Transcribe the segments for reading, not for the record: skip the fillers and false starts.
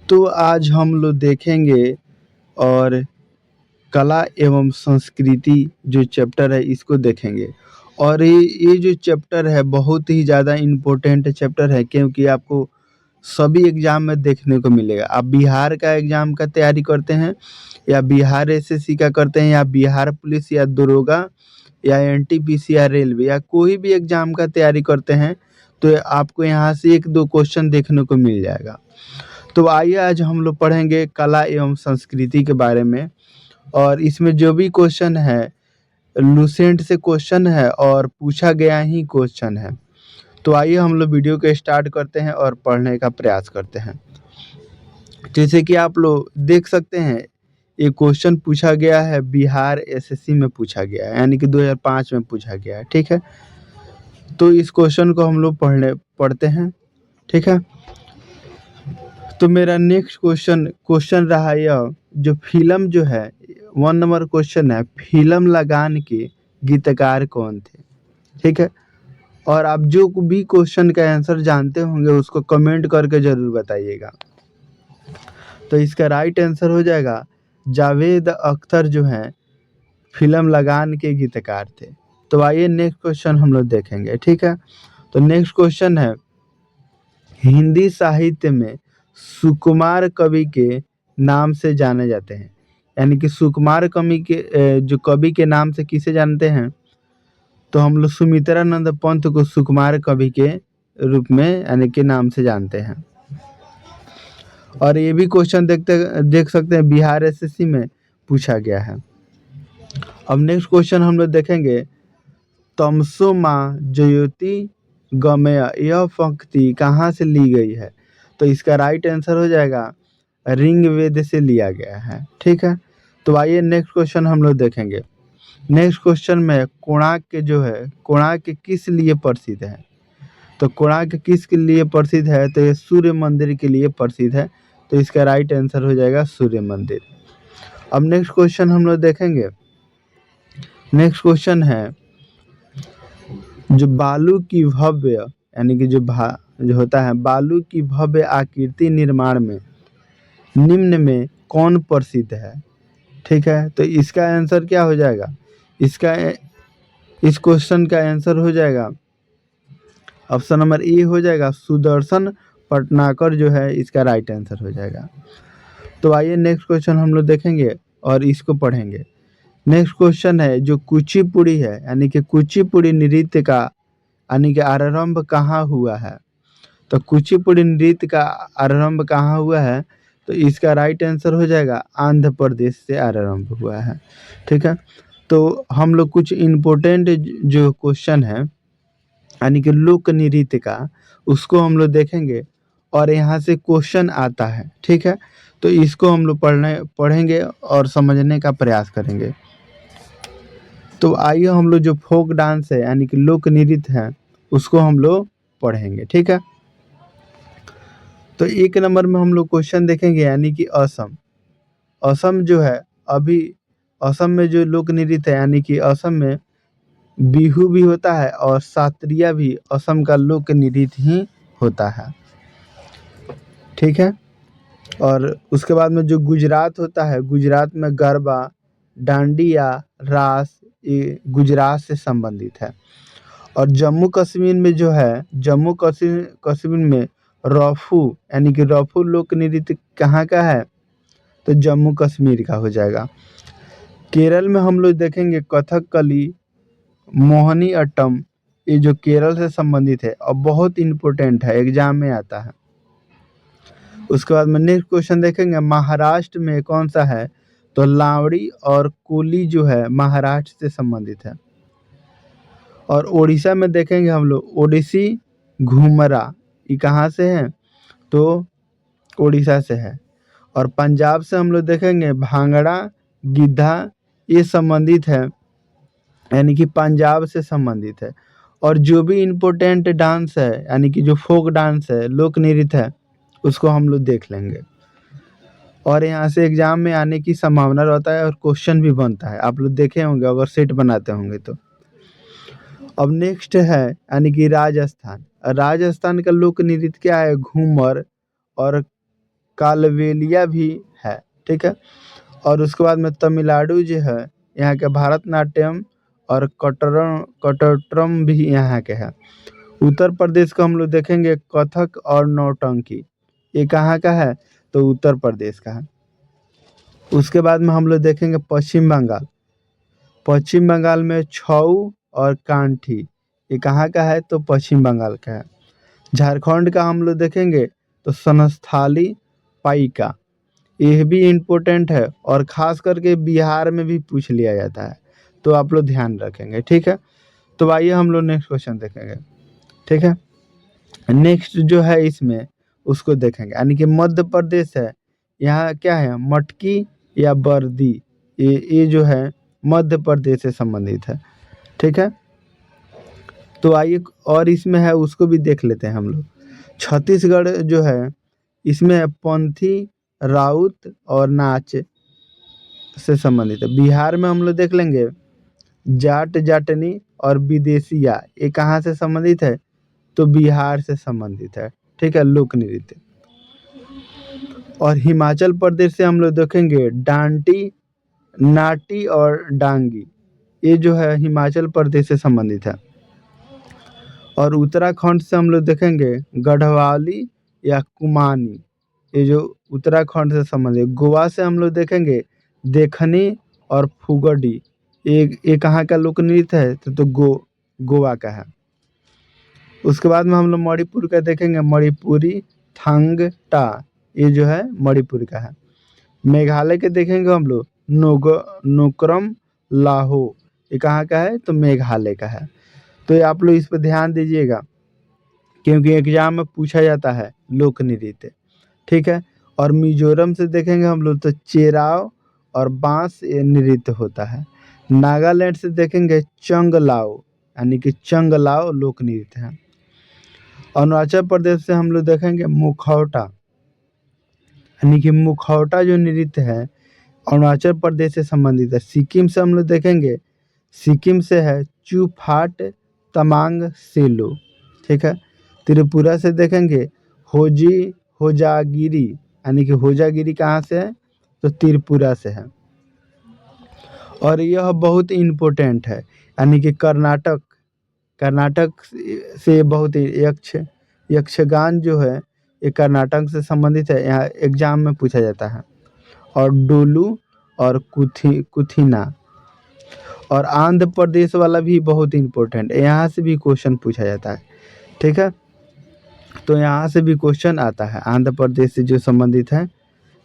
तो आज हम लोग देखेंगे और कला एवं संस्कृति जो चैप्टर है इसको देखेंगे। और ये जो चैप्टर है बहुत ही ज़्यादा इम्पोर्टेंट चैप्टर है, क्योंकि आपको सभी एग्जाम में देखने को मिलेगा। आप बिहार का एग्जाम का तैयारी करते हैं या बिहार एसएससी का करते हैं या बिहार पुलिस या दरोगा या एनटीपीसी या रेलवे या कोई भी एग्जाम का तैयारी करते हैं, तो आपको यहाँ से एक दो क्वेश्चन देखने को मिल जाएगा। तो आइए आज हम लोग पढ़ेंगे कला एवं संस्कृति के बारे में। और इसमें जो भी क्वेश्चन है लूसेंट से क्वेश्चन है और पूछा गया ही क्वेश्चन है। तो आइए हम लोग वीडियो को स्टार्ट करते हैं और पढ़ने का प्रयास करते हैं। जैसे कि आप लोग देख सकते हैं, ये क्वेश्चन पूछा गया है, बिहार एसएससी में पूछा गया है, यानी कि 2005 में पूछा गया है। ठीक है, तो इस क्वेश्चन को हम लोग पढ़ते हैं। ठीक है, तो मेरा नेक्स्ट क्वेश्चन रहा यह, जो फिल्म जो है 1 नंबर क्वेश्चन है, फिल्म लगान के गीतकार कौन थे। ठीक है, और आप जो भी क्वेश्चन का आंसर जानते होंगे उसको कमेंट करके जरूर बताइएगा। तो इसका राइट आंसर हो जाएगा जावेद अख्तर जो हैं फिल्म लगान के गीतकार थे। तो आइए नेक्स्ट क्वेश्चन हम लोग देखेंगे। ठीक है, तो नेक्स्ट क्वेश्चन है, हिंदी साहित्य में सुकुमार कवि के नाम से जाने जाते हैं, यानी कि सुकुमार कवि के जो कवि के नाम से किसे जानते हैं, तो हम लोग सुमित्रानंद पंत को सुकुमार कवि के रूप में यानी कि नाम से जानते हैं। और ये भी क्वेश्चन देख सकते हैं बिहार एसएससी में पूछा गया है। अब नेक्स्ट क्वेश्चन हम लोग देखेंगे, तमसो माँ ज्योति गमय यह पंक्ति कहाँ से ली गई है। तो इसका राइट आंसर हो जाएगा ऋग्वेद से लिया गया है। ठीक है, तो आइए नेक्स्ट क्वेश्चन हम लोग देखेंगे। नेक्स्ट क्वेश्चन में कोणार्क के जो है, कोणार्क किस लिए प्रसिद्ध है। तो कोणार्क किस के लिए प्रसिद्ध है, तो ये सूर्य मंदिर के लिए प्रसिद्ध है। तो इसका राइट आंसर हो जाएगा सूर्य मंदिर। अब नेक्स्ट क्वेश्चन हम लोग देखेंगे। नेक्स्ट क्वेश्चन है, जो बालू की भव्य यानी कि जो होता है बालू की भव्य आकृति निर्माण में निम्न में कौन प्रसिद्ध है। ठीक है, तो इसका आंसर क्या हो जाएगा, इस क्वेश्चन का आंसर हो जाएगा ऑप्शन नंबर ए हो जाएगा सुदर्शन पटनाकर जो है इसका राइट आंसर हो जाएगा। तो आइए नेक्स्ट क्वेश्चन हम लोग देखेंगे और इसको पढ़ेंगे। नेक्स्ट क्वेश्चन है, जो कुचिपुड़ी है यानी कि कुचिपुड़ी नृत्य का यानी कि आरंभ कहाँ हुआ है। तो कुचिपुड़ी नृत्य का आरंभ कहाँ हुआ है, तो इसका राइट आंसर हो जाएगा आंध्र प्रदेश से आरंभ हुआ है। ठीक है, तो हम लोग कुछ इम्पोर्टेंट जो क्वेश्चन है यानी कि लोक नृत्य का उसको हम लोग देखेंगे और यहाँ से क्वेश्चन आता है। ठीक है, तो इसको हम लोग पढ़ेंगे और समझने का प्रयास करेंगे। तो आइए हम लोग जो फोक डांस है यानी कि लोक नृत्य है उसको हम लोग पढ़ेंगे। ठीक है, तो 1 नंबर में हम लोग क्वेश्चन देखेंगे यानी कि असम। असम जो है, अभी असम में जो लोक नृत्य है यानी कि असम में बिहू भी होता है और सात्रिया भी असम का लोक नृत्य ही होता है। ठीक है, और उसके बाद में जो गुजरात होता है, गुजरात में गरबा डांडिया रास ये गुजरात से संबंधित है। और जम्मू कश्मीर में जो है, जम्मू कश्मीर में रफू यानी कि रफू लोक नृत्य कहाँ का है, तो जम्मू कश्मीर का हो जाएगा। केरल में हम लोग देखेंगे कथकली मोहिनी अट्टम, ये जो केरल से संबंधित है और बहुत इम्पोर्टेंट है, एग्जाम में आता है। उसके बाद में नेक्स्ट क्वेश्चन देखेंगे, महाराष्ट्र में कौन सा है, तो लावड़ी और कोली जो है महाराष्ट्र से संबंधित है। और उड़ीसा में देखेंगे हम लोग ओडिसी घूमरा, ये कहाँ से है, तो उड़ीसा से है। और पंजाब से हम लोग देखेंगे भांगड़ा गिद्धा, ये संबंधित है यानी कि पंजाब से संबंधित है। और जो भी इम्पोर्टेंट डांस है यानी कि जो फोक डांस है लोक नृत्य है उसको हम लोग देख लेंगे। और यहाँ से एग्जाम में आने की संभावना रहता है और क्वेश्चन भी बनता है, आप लोग देखे होंगे अगर सेट बनाते होंगे तो। अब नेक्स्ट है यानी कि राजस्थान। राजस्थान का लोक नृत्य क्या है, घूमर और कालवेलिया भी है, ठीक है। और उसके बाद में तमिलनाडु जो है यहाँ के भारतनाट्यम और कटोट्रम भी यहाँ के है। उत्तर प्रदेश को हम लोग देखेंगे कथक और नौटंकी, ये कहाँ का है तो उत्तर प्रदेश का है। उसके बाद में हम लोग देखेंगे पश्चिम बंगाल। पश्चिम बंगाल में छऊ और कांठी, ये कहाँ का है तो पश्चिम बंगाल का है। झारखंड का हम लोग देखेंगे तो सनस्थाली पाइका, यह भी इम्पोर्टेंट है और खास करके बिहार में भी पूछ लिया जाता है, तो आप लोग ध्यान रखेंगे, ठीक है। तो आइए हम लोग नेक्स्ट क्वेश्चन देखेंगे, ठीक है। नेक्स्ट जो है इसमें उसको देखेंगे, यानी कि मध्य प्रदेश है, यहाँ क्या है मटकी या बर्दी, ये जो है मध्य प्रदेश से संबंधित है, ठीक है। तो आइए और इसमें है उसको भी देख लेते हैं हम लोग। छत्तीसगढ़ जो है इसमें पंथी, राउत और नाच से संबंधित है। बिहार में हम लोग देख लेंगे जाट, जाटनी और विदेशिया, ये कहाँ से संबंधित है तो बिहार से संबंधित है, ठीक है, लोक नृत्य। और हिमाचल प्रदेश से हम लोग देखेंगे डांटी, नाटी और डांगी, ये जो है हिमाचल प्रदेश से संबंधित है। और उत्तराखंड से हम लोग देखेंगे गढ़वाली या कुमानी, ये जो उत्तराखंड से संबंधित। गोवा से हम लोग देखेंगे देखनी और फुगड़ी, ये कहाँ का लोक नृत्य है तो गोवा का है। उसके बाद में हम लोग मणिपुर का देखेंगे मणिपुरी थांगटा, ये जो है मणिपुर का है। मेघालय के देखेंगे हम लोग नोक्रम लाहो, ये कहाँ का है तो मेघालय का है। तो ये आप लोग इस पर ध्यान दीजिएगा क्योंकि एग्जाम में पूछा जाता है लोक नृत्य, ठीक है। और मिजोरम से देखेंगे हम लोग तो चेराव और बांस ये नृत्य होता है। नागालैंड से देखेंगे चंगलाओ, यानी कि चंगलाओ लोक नृत्य है। अरुणाचल प्रदेश से हम लोग देखेंगे मुखौटा, यानी कि मुखौटा जो नृत्य है अरुणाचल प्रदेश से संबंधित है। सिक्किम से हम लोग देखेंगे, सिक्किम से है चूफाट तमांग सेलो, ठीक है। त्रिपुरा से देखेंगे होजागिरी, यानी कि होजागिरी कहाँ से है तो त्रिपुरा से है। और यह बहुत इम्पोर्टेंट है, यानी कि कर्नाटक से बहुत यक्षगान जो है ये कर्नाटक से संबंधित है, यहाँ एग्जाम में पूछा जाता है। और डोलू और कुथिना। और आंध्र प्रदेश वाला भी बहुत इम्पोर्टेंट है, यहाँ से भी क्वेश्चन पूछा जाता है, ठीक है। तो यहाँ से भी क्वेश्चन आता है, आंध्र प्रदेश से जो संबंधित है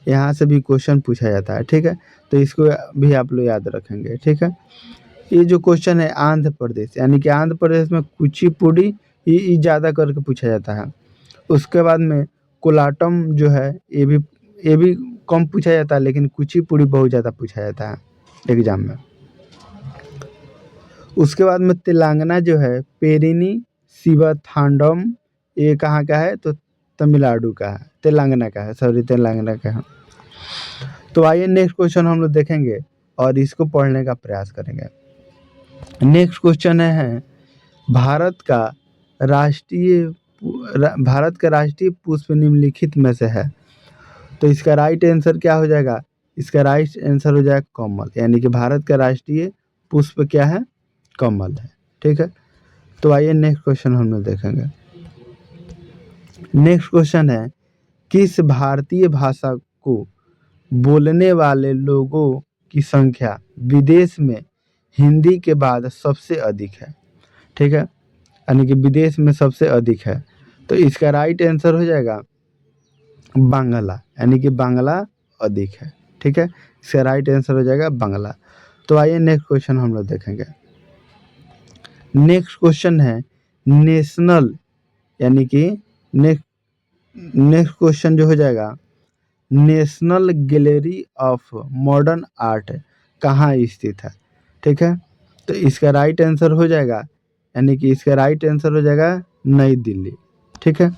यहाँ से भी क्वेश्चन पूछा जाता है, ठीक है। तो इसको भी आप लोग याद रखेंगे, ठीक है। ये जो क्वेश्चन है आंध्र प्रदेश, यानी कि आंध्र प्रदेश में कुचिपुड़ी ये ज़्यादा करके पूछा जाता है। उसके बाद में कोलाटम जो है ये भी कम पूछा जाता है, लेकिन कुचिपुड़ी बहुत ज़्यादा पूछा जाता है एग्जाम में। उसके बाद में तेलंगाना जो है पेरिनी शिवथांडम, ये कहाँ का है तो तमिलनाडु का है, तेलंगाना का है, सॉरी तेलंगाना का है। तो आइए नेक्स्ट क्वेश्चन हम लोग देखेंगे और इसको पढ़ने का प्रयास करेंगे। नेक्स्ट क्वेश्चन है भारत का राष्ट्रीय पुष्प निम्नलिखित में से है, तो इसका राइट आंसर क्या हो जाएगा, इसका राइट आंसर हो जाएगा कमल, यानी कि भारत का राष्ट्रीय पुष्प क्या है कमल है, ठीक है। तो आइए नेक्स्ट क्वेश्चन हम लोग देखेंगे। नेक्स्ट क्वेश्चन है किस भारतीय भाषा को बोलने वाले लोगों की संख्या विदेश में हिंदी के बाद सबसे अधिक है, ठीक है, यानी कि विदेश में सबसे अधिक है। तो इसका राइट आंसर हो जाएगा बांग्ला, यानी कि बांग्ला अधिक है, ठीक है। इसका राइट आंसर हो जाएगा बांग्ला। तो आइए नेक्स्ट क्वेश्चन हम लोग देखेंगे। नेक्स्ट क्वेश्चन है नेशनल, यानी कि नेक्स्ट क्वेश्चन जो हो जाएगा national gallery of modern art कहाँ स्थित है, ठीक है। तो इसका राइट आंसर हो जाएगा, यानी कि इसका राइट आंसर हो जाएगा नई दिल्ली, ठीक है।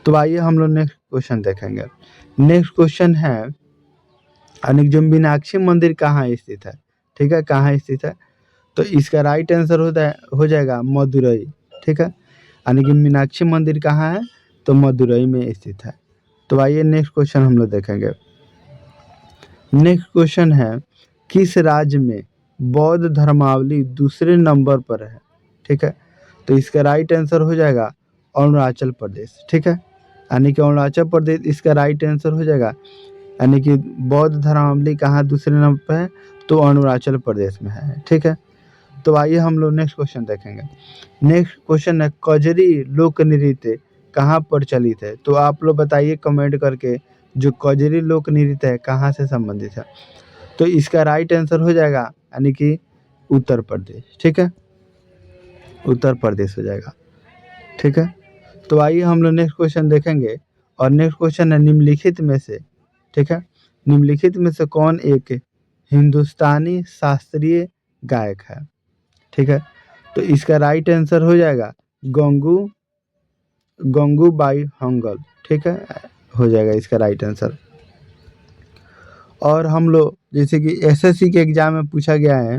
तो आइए हम लोग नेक्स्ट क्वेश्चन देखेंगे। नेक्स्ट क्वेश्चन है यानी कि जो मीनाक्षी मंदिर कहाँ स्थित है, ठीक है, कहाँ स्थित है। तो इसका राइट आंसर हो जाएगा मदुरई, ठीक है, यानी कि मीनाक्षी मंदिर कहाँ है तो मदुरई में स्थित है। तो आइए नेक्स्ट क्वेश्चन हम लोग देखेंगे। नेक्स्ट क्वेश्चन है, किस राज्य में बौद्ध धर्मावलंबी दूसरे नंबर पर है? ठीक है, तो इसका राइट आंसर हो जाएगा अरुणाचल प्रदेश। ठीक है, यानी कि अरुणाचल प्रदेश इसका राइट आंसर हो जाएगा। यानी कि बौद्ध धर्मावलंबी कहाँ दूसरे नंबर पर है? तो अरुणाचल प्रदेश में है। ठीक है, तो आइए हम लोग नेक्स्ट क्वेश्चन देखेंगे। नेक्स्ट क्वेश्चन है, कजरी लोक नृत्य कहाँ प्रचलित है? तो आप लोग बताइए कमेंट करके, जो कजरी लोक नृत्य है कहाँ से संबंधित है? तो इसका राइट आंसर हो जाएगा यानी कि उत्तर प्रदेश। ठीक है, उत्तर प्रदेश हो जाएगा। ठीक है, तो आइए हम लोग नेक्स्ट क्वेश्चन देखेंगे। और नेक्स्ट क्वेश्चन है, निम्नलिखित में से, ठीक है, निम्नलिखित में से कौन एक हिंदुस्तानी शास्त्रीय गायक है? ठीक है, तो इसका राइट आंसर हो जाएगा गंगूबाई हंगल। ठीक है, हो जाएगा इसका राइट आंसर। और हम लोग जैसे कि एसएससी के एग्जाम में पूछा गया है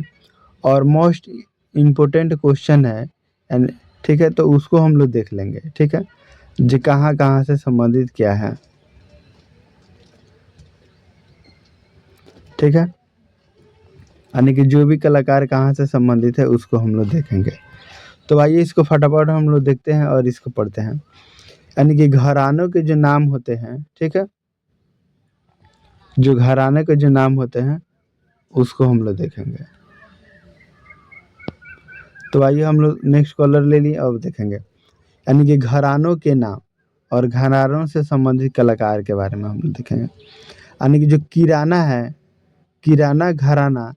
और मोस्ट इम्पोर्टेंट क्वेश्चन है एंड ठीक है, तो उसको हम लोग देख लेंगे। ठीक है, जो कहाँ कहाँ से संबंधित क्या है। ठीक है, यानी कि जो भी कलाकार कहाँ से संबंधित है उसको हम लोग देखेंगे। तो आइए इसको फटाफट हम लोग देखते हैं और इसको पढ़ते हैं। यानी कि घरानों के जो नाम होते हैं, ठीक है, जो घराने के जो नाम होते हैं उसको हम लोग देखेंगे। तो आइए हम लोग नेक्स्ट कॉलर ले लिए, अब देखेंगे। यानी कि घरानों के नाम और घरानों से संबंधित कलाकार के बारे में हम लोग देखेंगे। यानी कि जो किराना है, किराना घराना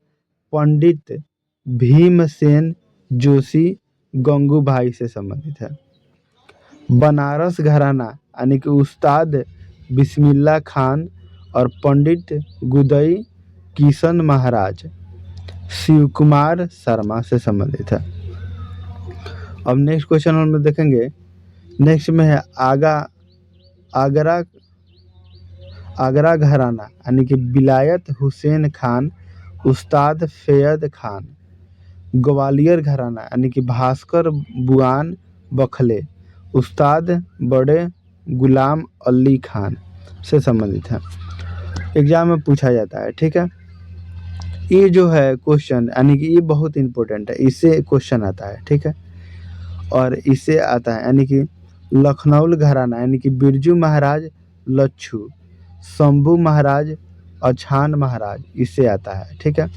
पंडित भीमसेन जोशी गंगूबाई से संबंधित है। बनारस घराना यानी कि उस्ताद बिस्मिल्लाह खान और पंडित गुदई किशन महाराज शिव कुमार शर्मा से संबंधित है। अब नेक्स्ट क्वेश्चन हम देखेंगे। नेक्स्ट में है आगरा आगरा घराना यानी कि विलायत हुसैन खान उस्ताद फैयद खान। ग्वालियर घराना यानी कि भास्कर बुआन बखले उस्ताद बड़े गुलाम अली खान से संबंधित है। एग्जाम में पूछा जाता है। ठीक है, ये जो है क्वेश्चन यानी कि ये बहुत इंपॉर्टेंट है, इससे क्वेश्चन आता है। ठीक है, और इससे आता है यानी कि लखनऊ घराना यानी कि बिरजू महाराज लच्छू शंभू महाराज अछान महाराज, इससे आता है। ठीक है,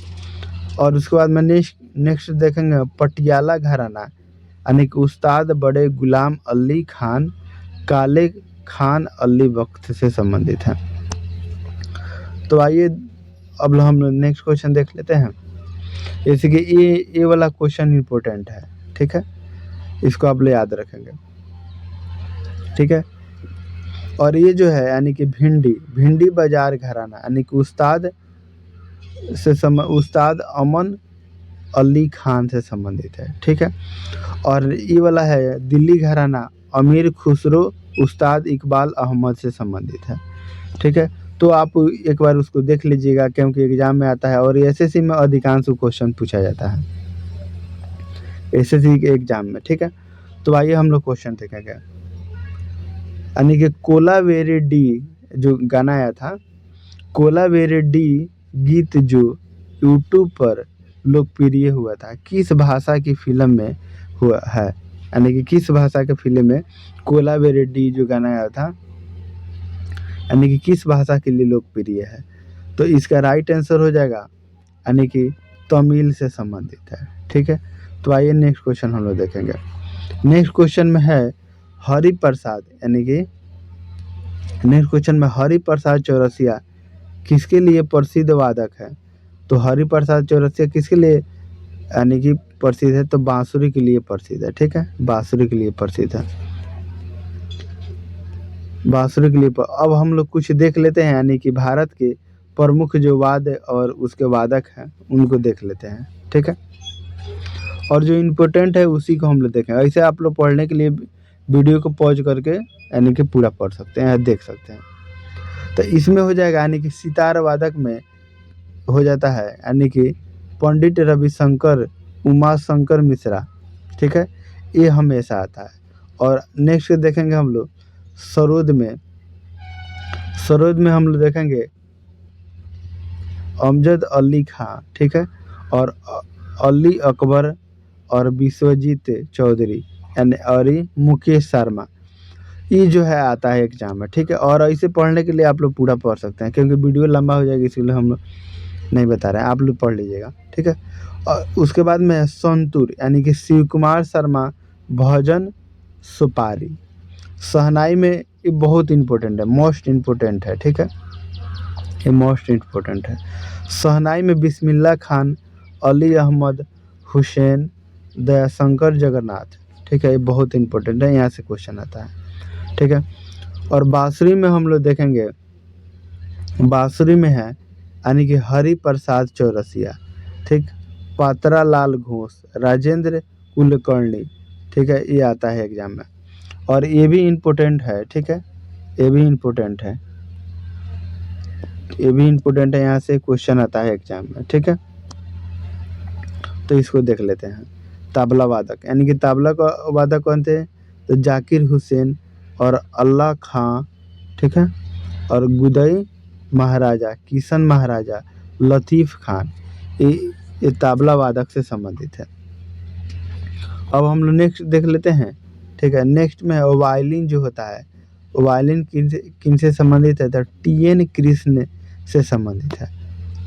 और उसके बाद में नेक्स्ट देखेंगे पटियाला घराना यानी कि उस्ताद बड़े गुलाम अली खान काले खान अली वक्त से संबंधित है। तो आइए अब हम लोग नेक्स्ट क्वेश्चन देख लेते हैं। जैसे कि ये वाला क्वेश्चन इंपॉर्टेंट है। ठीक है, इसको आप लोग याद रखेंगे। ठीक है, और ये जो है यानी कि भिंडी बाजार घराना यानी कि उस्ताद अमन अली खान से संबंधित है। ठीक है, और ये वाला है दिल्ली घराना अमीर खुसरो उस्ताद इकबाल अहमद से संबंधित है। ठीक है, तो आप एक बार उसको देख लीजिएगा क्योंकि एग्जाम में आता है और एसएससी में अधिकांश क्वेश्चन पूछा जाता है एसएससी के एग्जाम में। ठीक है, तो आइए हम लोग क्वेश्चन देखेंगे। यानी कि कोलावेरी डी जो गाना आया था, कोलावेरी डी गीत जो यूट्यूब पर लोकप्रिय हुआ था, किस भाषा की फिल्म में हुआ है? यानी कि किस भाषा के फिल्म में कोलावेरी डी जो गाना आया था यानी कि किस भाषा के लिए लोकप्रिय है? तो इसका राइट आंसर हो जाएगा यानी कि तमिल से संबंधित है। ठीक है, तो आइए नेक्स्ट क्वेश्चन हम लोग देखेंगे। नेक्स्ट क्वेश्चन में है हरिप्रसाद यानी कि नेक्स्ट क्वेश्चन में हरिप्रसाद चौरसिया किसके लिए प्रसिद्ध वादक है? तो हरिप्रसाद चौरसिया किसके लिए यानी कि प्रसिद्ध है? तो बांसुरी के लिए प्रसिद्ध है। ठीक है, बांसुरी के लिए प्रसिद्ध है, बांसुरी के लिए। अब हम लोग कुछ देख लेते हैं यानी कि भारत के प्रमुख जो वाद्य और उसके वादक हैं उनको देख लेते हैं। ठीक है, और जो इम्पोर्टेंट है उसी को हम लोग देखें। ऐसे आप लोग पढ़ने के लिए वीडियो को पॉज करके यानी कि पूरा पढ़ सकते हैं, देख सकते हैं। तो इसमें हो जाएगा यानी कि सितार वादक में हो जाता है यानी कि पंडित रविशंकर उमाशंकर मिश्रा। ठीक है, ये हमेशा आता है। और नेक्स्ट देखेंगे हम लोग सरोद में सरोद में हम लोग देखेंगे अमजद अली खां, ठीक है, और अली अकबर और विश्वजीत चौधरी यानी और ये मुकेश शर्मा। ये जो है आता है एग्जाम में, ठीक है। और इसे पढ़ने के लिए आप लोग पूरा पढ़ सकते हैं, क्योंकि वीडियो लंबा हो जाएगा इसलिए हम लोग नहीं बता रहे हैं, आप लोग पढ़ लीजिएगा, ठीक है। और उसके बाद में है संतूर यानी कि शिव कुमार शर्मा भजन सुपारी। शहनाई में ये बहुत इंपॉर्टेंट है, मोस्ट इम्पोर्टेंट है, ठीक है, ये मोस्ट इम्पोर्टेंट है। शहनाई में बिस्मिल्लाह खान, अली अहमद, हुसैन, दयाशंकर जगन्नाथ, ठीक है, ये बहुत इंपॉर्टेंट है, यहाँ से क्वेश्चन आता है, ठीक है। और बांसुरी में हम लोग देखेंगे, बांसुरी में है यानी कि हरि प्रसाद चौरसिया, ठीक, पातरा लाल घोष, राजेंद्र कुलकर्णी, ठीक है, ये आता है एग्जाम में। और ये भी इम्पोर्टेंट है, ठीक है, ये भी इम्पोर्टेंट है, ये भी इम्पोर्टेंट है, यहाँ से क्वेश्चन आता है एग्जाम में, ठीक है। तो इसको देख लेते हैं। तबला वादक यानी कि तबला का वादक कौन थे, तो जाकिर हुसैन और अल्लाह खां, ठीक है, और गुदई महाराजा, किशन महाराजा, लतीफ़ खान, ये तबला वादक से संबंधित है। अब हम लोग नेक्स्ट देख लेते हैं, ठीक है। नेक्स्ट में वायलिन जो होता है, वायलिन किन से संबंधित है, तो टी.एन. कृष्ण से संबंधित है,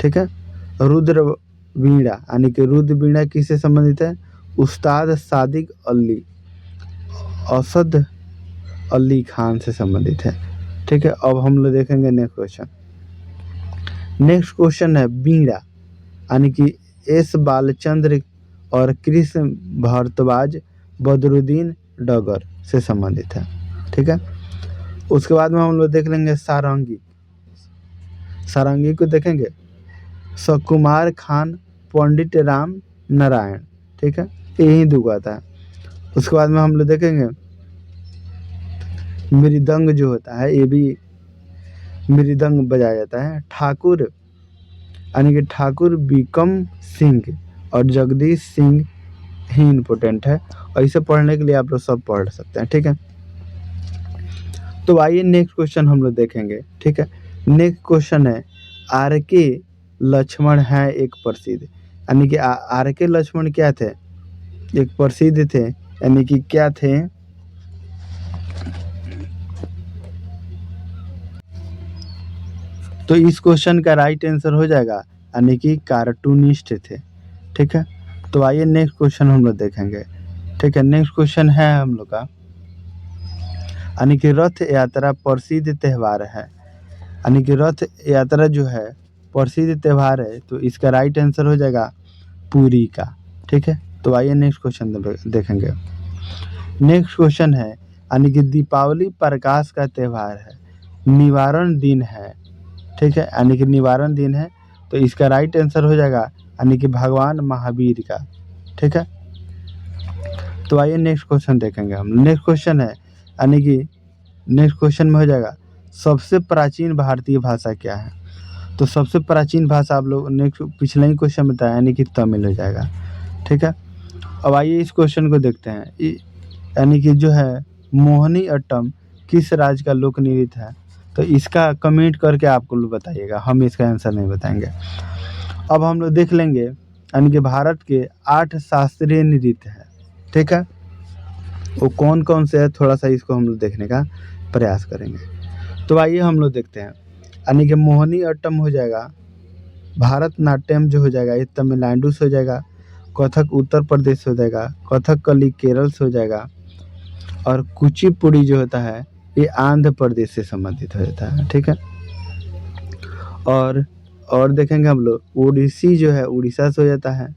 ठीक है। रुद्र वीणा यानी कि रुद्र वीणा किससे संबंधित है, उस्ताद सादिक अली असद अली खान से संबंधित है, ठीक है। अब हम लोग देखेंगे नेक्स्ट क्वेश्चन। नेक्स्ट क्वेश्चन है वीणा यानी कि एस बालचंद्र और कृष्ण भारद्वाज बदरुद्दीन डगर से संबंधित है, ठीक है। उसके बाद में हम लोग देख लेंगे सारंगी। सारंगी को देखेंगे सकुमार खान, पंडित राम नारायण, ठीक है, यही दुआ था। उसके बाद में हम लोग देखेंगे मृदंग जो होता है, ये भी मृदंग बजाया जाता है, ठाकुर यानी कि ठाकुर बिकम सिंह और जगदीश सिंह ही इम्पोर्टेंट है, और इसे पढ़ने के लिए आप लोग सब पढ़ सकते हैं, ठीक है। तो आइए नेक्स्ट क्वेश्चन हम लोग देखेंगे, ठीक है। नेक्स्ट क्वेश्चन है आर के लक्ष्मण है एक प्रसिद्ध, यानी कि आर के लक्ष्मण क्या थे, एक प्रसिद्ध थे, यानी कि क्या थे, तो इस क्वेश्चन का राइट आंसर हो जाएगा यानी कि कार्टूनिस्ट थे, ठीक है। तो आइए नेक्स्ट क्वेश्चन हम लोग देखेंगे, ठीक है। नेक्स्ट क्वेश्चन है हम लोग का यानी कि रथ यात्रा प्रसिद्ध त्यौहार है, यानी कि रथ यात्रा जो है प्रसिद्ध त्यौहार है, तो इसका राइट आंसर हो जाएगा पुरी का, ठीक है। तो आइए नेक्स्ट क्वेश्चन देखेंगे। नेक्स्ट क्वेश्चन है यानी कि दीपावली प्रकाश का त्यौहार है, निवारण दिन है, ठीक है, यानी कि निवारण दिन है, तो इसका राइट आंसर हो जाएगा यानी कि भगवान महावीर का, ठीक है। तो आइए नेक्स्ट क्वेश्चन देखेंगे हम। नेक्स्ट क्वेश्चन है यानी कि नेक्स्ट क्वेश्चन में हो जाएगा सबसे प्राचीन भारतीय भाषा क्या है, तो सबसे प्राचीन भाषा आप लोग नेक्स्ट पिछले ही क्वेश्चन में बताया यानी कि तमिल हो जाएगा, ठीक है। अब आइए इस क्वेश्चन को देखते हैं, यानी कि जो है मोहिनी अट्टम किस राज्य का लोक नृत्य है, तो इसका कमेंट करके आपको लोग बताइएगा, हम इसका आंसर नहीं बताएंगे। अब हम लोग देख लेंगे यानी कि भारत के 8 शास्त्रीय नृत्य है, ठीक है, वो कौन कौन से है, थोड़ा सा इसको हम लोग देखने का प्रयास करेंगे। तो आइए हम लोग देखते हैं, यानी कि मोहिनी अट्टम हो जाएगा, भारतनाट्यम जो हो जाएगा ये तमिलनाडु से हो जाएगा, कथक उत्तर प्रदेश हो जाएगा, कथकली केरल से हो जाएगा, और कुचिपुड़ी जो होता है ये आंध्र प्रदेश से संबंधित हो जाता है, ठीक है। और देखेंगे हम लोग ओडिसी जो है उड़ीसा से हो जाता है,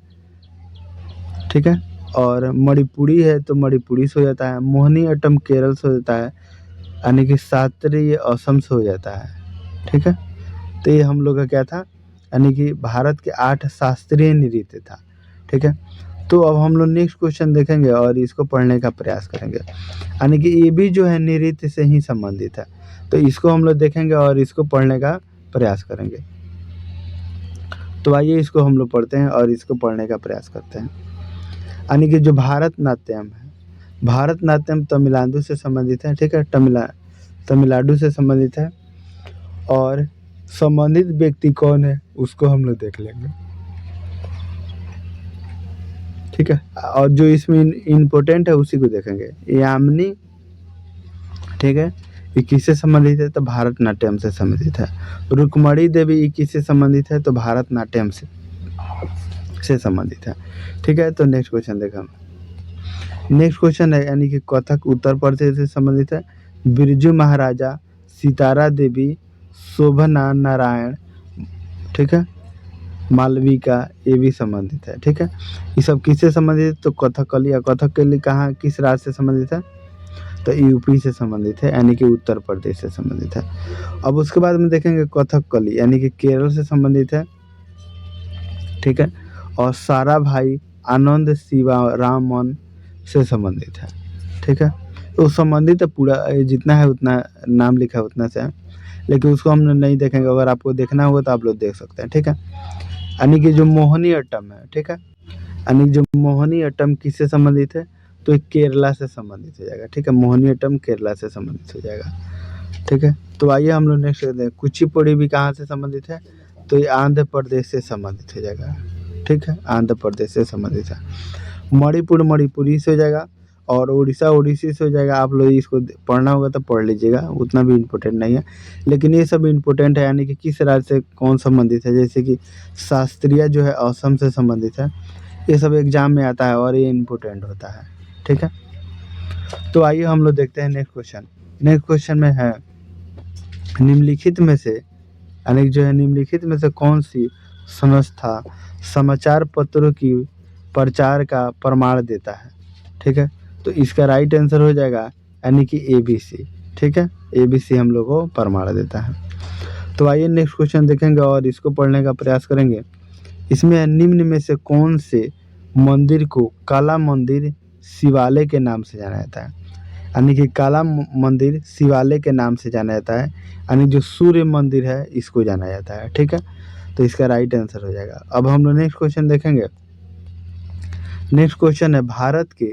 ठीक है, और मणिपुरी है तो मणिपुरी से हो जाता है, मोहिनी अट्टम केरल से हो जाता है, यानी कि शास्त्रीय असम से हो जाता है, ठीक है। तो ये हम लोग का क्या था, यानी कि भारत के 8 शास्त्रीय नृत्य था, ठीक है। तो अब हम लोग नेक्स्ट क्वेश्चन देखेंगे और इसको पढ़ने का प्रयास करेंगे, यानी कि ये भी जो है नृत्य से ही संबंधित है, तो इसको हम लोग देखेंगे और इसको पढ़ने का प्रयास करेंगे। तो आइए इसको हम लोग पढ़ते हैं और इसको पढ़ने का प्रयास करते हैं, यानी कि जो भारतनाट्यम है, भारतनाट्यम तमिलनाडु से संबंधित है, ठीक है, तमिलनाडु से संबंधित है, और संबंधित व्यक्ति कौन है उसको हम लोग देख लेंगे। ठीक है, और जो इसमें इम्पोर्टेंट है उसी को देखेंगे। यामिनी, ठीक है, ये किससे संबंधित है? तो भारतनाट्यम से संबंधित है। रुक्मणी देवी ये किससे संबंधित है? तो भारतनाट्यम से संबंधित है। ठीक है, तो नेक्स्ट क्वेश्चन देखा हम। नेक्स्ट क्वेश्चन है यानी कि कथक उत्तर प्रदेश से संबंधित है। बिरजू महाराजा, सितारा देवी, शोभना नारायण, ठीक है, मालविका, ये भी संबंधित है। ठीक है, ये सब किससे संबंधित है? तो कथकली। या कथकली कहाँ किस राज्य से संबंधित है? तो यूपी से संबंधित है, यानी कि उत्तर प्रदेश से संबंधित है। अब उसके बाद में देखेंगे कथकली यानी कि केरल से संबंधित है। ठीक है, और सारा भाई आनंद शिवा रामन से संबंधित है। ठीक है, तो संबंधित है पूरा, जितना है उतना नाम लिखा है उतना से है, लेकिन उसको हम नहीं देखेंगे। अगर आपको देखना होगा तो आप लोग देख सकते हैं। ठीक है, यानी कि जो मोहिनी अट्टम है, ठीक है, यानी जो मोहिनी अट्टम किससे संबंधित है? तो ये केरला से संबंधित हो जाएगा। ठीक है, मोहिनी अट्टम केरला से संबंधित हो जाएगा। ठीक है, तो आइए हम लोग नेक्स्ट देखते हैं। कुचिपुड़ी भी कहाँ से संबंधित है? तो ये आंध्र प्रदेश से संबंधित हो जाएगा। ठीक है, आंध्र प्रदेश से संबंधित है। मणिपुर मणिपुरी से हो जाएगा, और उड़ीसा ओडिसी से हो जाएगा। आप लोग इसको पढ़ना होगा तो पढ़ लीजिएगा, उतना भी इम्पोर्टेंट नहीं है, लेकिन ये सब इम्पोर्टेंट है, यानी कि किस राज्य से कौन संबंधित है। जैसे कि शास्त्रीय जो है असम से संबंधित है। ये सब एग्जाम में आता है और ये इम्पोर्टेंट होता है। ठीक है, तो आइए हम लोग देखते हैं नेक्स्ट क्वेश्चन। नेक्स्ट क्वेश्चन में है निम्नलिखित में से, यानी जो है निम्नलिखित में से कौन सी संस्था समाचार पत्रों की प्रचार का प्रमाण देता है? ठीक है, तो इसका राइट आंसर हो जाएगा यानी कि ABC। ठीक है, ABC हम लोग को प्रमाण देता है। तो आइए नेक्स्ट क्वेश्चन देखेंगे और इसको पढ़ने का प्रयास करेंगे। इसमें निम्न में से कौन से मंदिर को काला मंदिर शिवालय के नाम से जाना जाता है? यानी कि काला मंदिर शिवालय के नाम से जाना जाता है, यानी जो सूर्य मंदिर है इसको जाना जाता है। ठीक है, तो इसका राइट आंसर हो जाएगा। अब हम लोग नेक्स्ट क्वेश्चन देखेंगे। नेक्स्ट क्वेश्चन है भारत के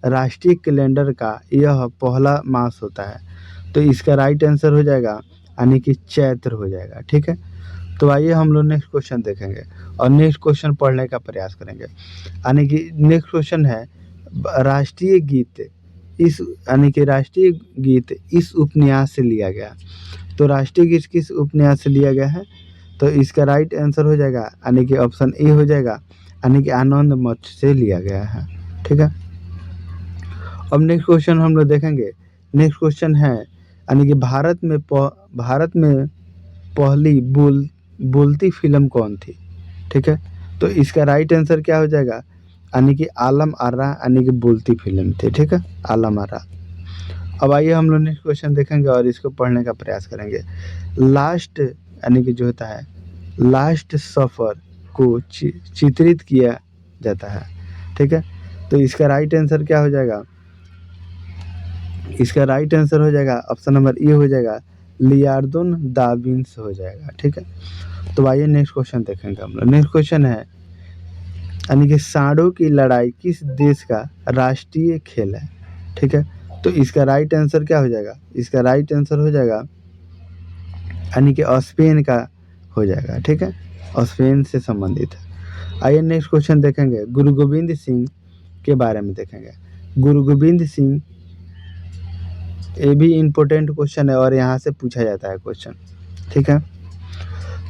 राष्ट्रीय कैलेंडर का यह पहला मास होता है, तो इसका राइट आंसर हो जाएगा यानी कि चैत्र हो जाएगा। ठीक है, तो आइए हम लोग नेक्स्ट क्वेश्चन देखेंगे और नेक्स्ट क्वेश्चन पढ़ने का प्रयास करेंगे। यानी कि नेक्स्ट क्वेश्चन है राष्ट्रीय गीत इस, यानी कि राष्ट्रीय गीत इस उपन्यास से लिया गया। तो राष्ट्रीय गीत किस उपन्यास से लिया गया है? तो इसका राइट आंसर हो जाएगा यानी कि ऑप्शन ए हो जाएगा, यानी कि आनंद मठ से लिया गया है। ठीक है, अब नेक्स्ट क्वेश्चन हम लोग देखेंगे। नेक्स्ट क्वेश्चन है यानी कि भारत में पहली बोलती फिल्म कौन थी? ठीक है, तो इसका राइट आंसर क्या हो जाएगा? यानी कि आलम आरा, यानी कि बोलती फिल्म थी। ठीक है, आलम आरा। अब आइए हम लोग नेक्स्ट क्वेश्चन देखेंगे और इसको पढ़ने का प्रयास करेंगे। लास्ट, यानी कि जो होता है लास्ट सफ़र को चित्रित किया जाता है। ठीक है, तो इसका राइट आंसर क्या हो जाएगा? इसका राइट आंसर हो जाएगा ऑप्शन नंबर ए हो जाएगा, लियोनार्डो दा विंची हो जाएगा। ठीक है, तो आइए नेक्स्ट क्वेश्चन देखेंगे हम लोग। नेक्स्ट क्वेश्चन है यानी कि सांडों की लड़ाई किस देश का राष्ट्रीय खेल है? ठीक है, तो इसका राइट आंसर क्या हो जाएगा? इसका राइट आंसर हो जाएगा यानी कि स्पेन का हो जाएगा। ठीक है, स्पेन से संबंधित है। आइए नेक्स्ट क्वेश्चन देखेंगे। गुरु गोविंद सिंह के बारे में देखेंगे। गुरु गोविंद सिंह, ये भी इम्पोर्टेंट क्वेश्चन है और यहाँ से पूछा जाता है क्वेश्चन। ठीक है,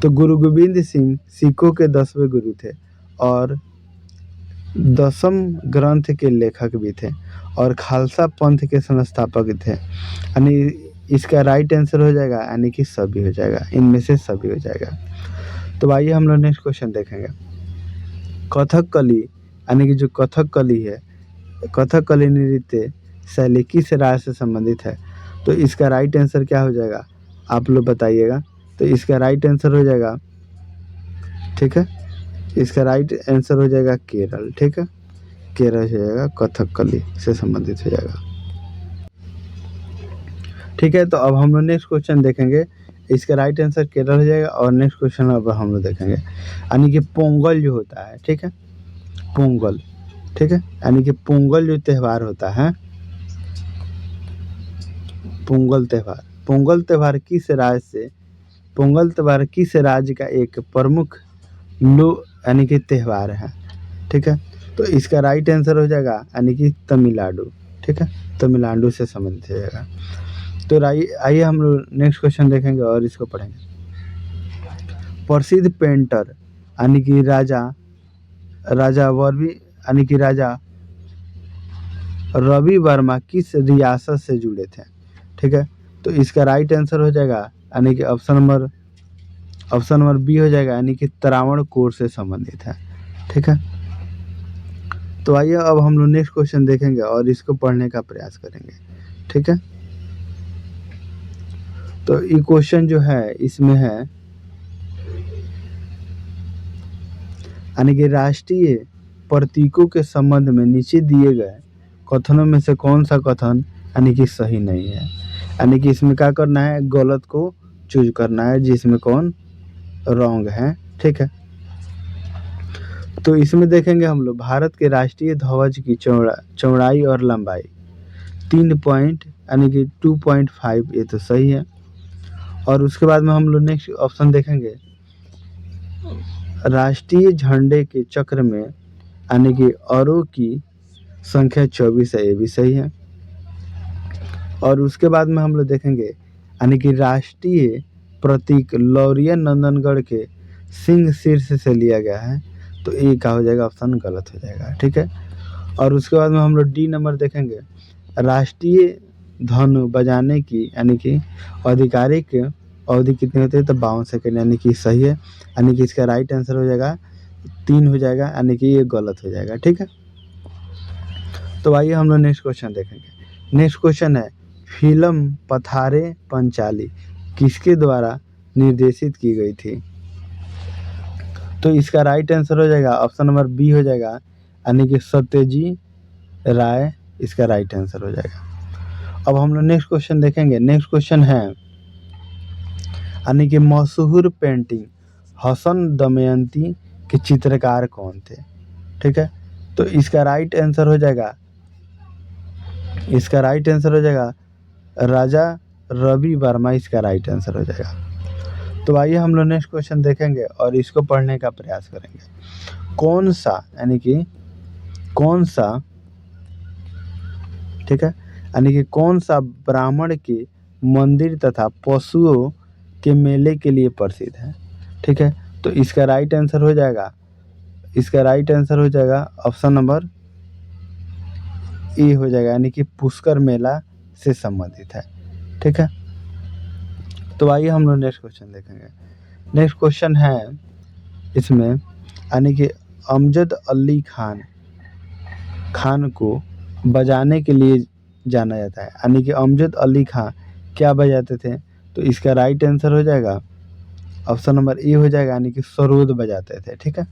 तो गुरु गोविंद सिंह सिखों के 10वें गुरु थे और 10म ग्रंथ के लेखक भी थे और खालसा पंथ के संस्थापक थे। यानी इसका राइट आंसर हो जाएगा यानी कि सभी हो जाएगा, इनमें से सभी हो जाएगा। तो आइए हम लोग नेक्स्ट क्वेश्चन देखेंगे। कथकली, यानी कि जो कथकली है, कथकली नृत्य शैली किस राज्य से संबंधित है? तो इसका राइट आंसर क्या हो जाएगा? आप लोग बताइएगा। तो इसका राइट आंसर हो जाएगा, ठीक है, इसका राइट आंसर हो जाएगा केरल। ठीक है, केरल हो जाएगा, कथकली से संबंधित हो जाएगा। ठीक है, तो अब हम लोग नेक्स्ट क्वेश्चन देखेंगे। इसका राइट आंसर केरल हो जाएगा और नेक्स्ट क्वेश्चन अब हम लोग देखेंगे यानी कि पोंगल जो होता है। ठीक है, पोंगल, ठीक है, यानी कि पोंगल जो त्यौहार होता है, पोंगल त्यौहार किस राज्य से पोंगल त्योहार किस राज्य का एक प्रमुख लो यानी कि त्यौहार है? ठीक है, तो इसका राइट आंसर हो जाएगा यानी कि तमिलनाडु। ठीक है, तमिलनाडु से संबंधित हो जाएगा। तो आइए हम लोग नेक्स्ट क्वेश्चन देखेंगे और इसको पढ़ेंगे। प्रसिद्ध पेंटर यानी कि राजा रवि वर्मा किस रियासत से जुड़े थे? ठीक है, तो इसका राइट आंसर हो जाएगा यानी कि ऑप्शन नंबर बी हो जाएगा यानी कि त्रावणकोर से संबंधित है। ठीक है, तो आइए अब हम लोग नेक्स्ट क्वेश्चन देखेंगे और इसको पढ़ने का प्रयास करेंगे। ठीक है, तो ये क्वेश्चन जो है इसमें है यानी कि राष्ट्रीय प्रतीकों के संबंध में नीचे दिए गए कथनों में से कौन सा कथन यानी कि सही नहीं है? यानी कि इसमें क्या करना है, गलत को चूज करना है जिसमें कौन रॉन्ग है। ठीक है, तो इसमें देखेंगे हम लोग भारत के राष्ट्रीय ध्वज की चौड़ाई और लंबाई 3 पॉइंट यानी कि 2.5, ये तो सही है। और उसके बाद में हम लोग नेक्स्ट ऑप्शन देखेंगे, राष्ट्रीय झंडे के चक्र में यानी कि औरों की संख्या 24 है, ये भी सही है। और उसके बाद में हम लोग देखेंगे यानी कि राष्ट्रीय प्रतीक लौरिया नंदनगढ़ के सिंह शीर्ष से लिया गया है, तो ये क्या हो जाएगा, ऑप्शन गलत हो जाएगा। ठीक है, और उसके बाद में हम लोग डी नंबर देखेंगे, राष्ट्रीय धनु बजाने की यानी कि आधिकारिक अवधि कितनी होती है, तो 52 सेकेंड यानी कि सही है। यानी कि इसका राइट आंसर हो जाएगा 3 हो जाएगा, यानी कि ये गलत हो जाएगा। ठीक है, तो आइए हम लोग नेक्स्ट क्वेश्चन देखेंगे। नेक्स्ट क्वेश्चन है, फिल्म पथारे पंचाली किसके द्वारा निर्देशित की गई थी? तो इसका राइट आंसर हो जाएगा ऑप्शन नंबर बी हो जाएगा यानी कि सत्यजीत राय, इसका राइट आंसर हो जाएगा। अब हम लोग नेक्स्ट क्वेश्चन देखेंगे। नेक्स्ट क्वेश्चन है यानी कि मशहूर पेंटिंग हसन दमयंती के चित्रकार कौन थे? ठीक है, तो इसका राइट आंसर हो जाएगा राजा रवि वर्मा, इसका राइट आंसर हो जाएगा। तो आइए हम लोग नेक्स्ट क्वेश्चन देखेंगे और इसको पढ़ने का प्रयास करेंगे। कौन सा यानी कि ठीक है, यानी कि कौन सा ब्राह्मण के मंदिर तथा पशुओं के मेले के लिए प्रसिद्ध है? ठीक है, तो इसका राइट आंसर हो जाएगा ऑप्शन नंबर ए हो जाएगा यानी कि पुष्कर मेला से संबंधित है। ठीक है, तो आइए हम लोग नेक्स्ट क्वेश्चन देखेंगे। नेक्स्ट क्वेश्चन है इसमें यानी कि अमजद अली खान को बजाने के लिए जाना जाता है, यानी कि अमजद अली खान क्या बजाते थे? तो इसका राइट आंसर हो जाएगा ऑप्शन नंबर ए हो जाएगा यानी कि सरोद बजाते थे। ठीक है,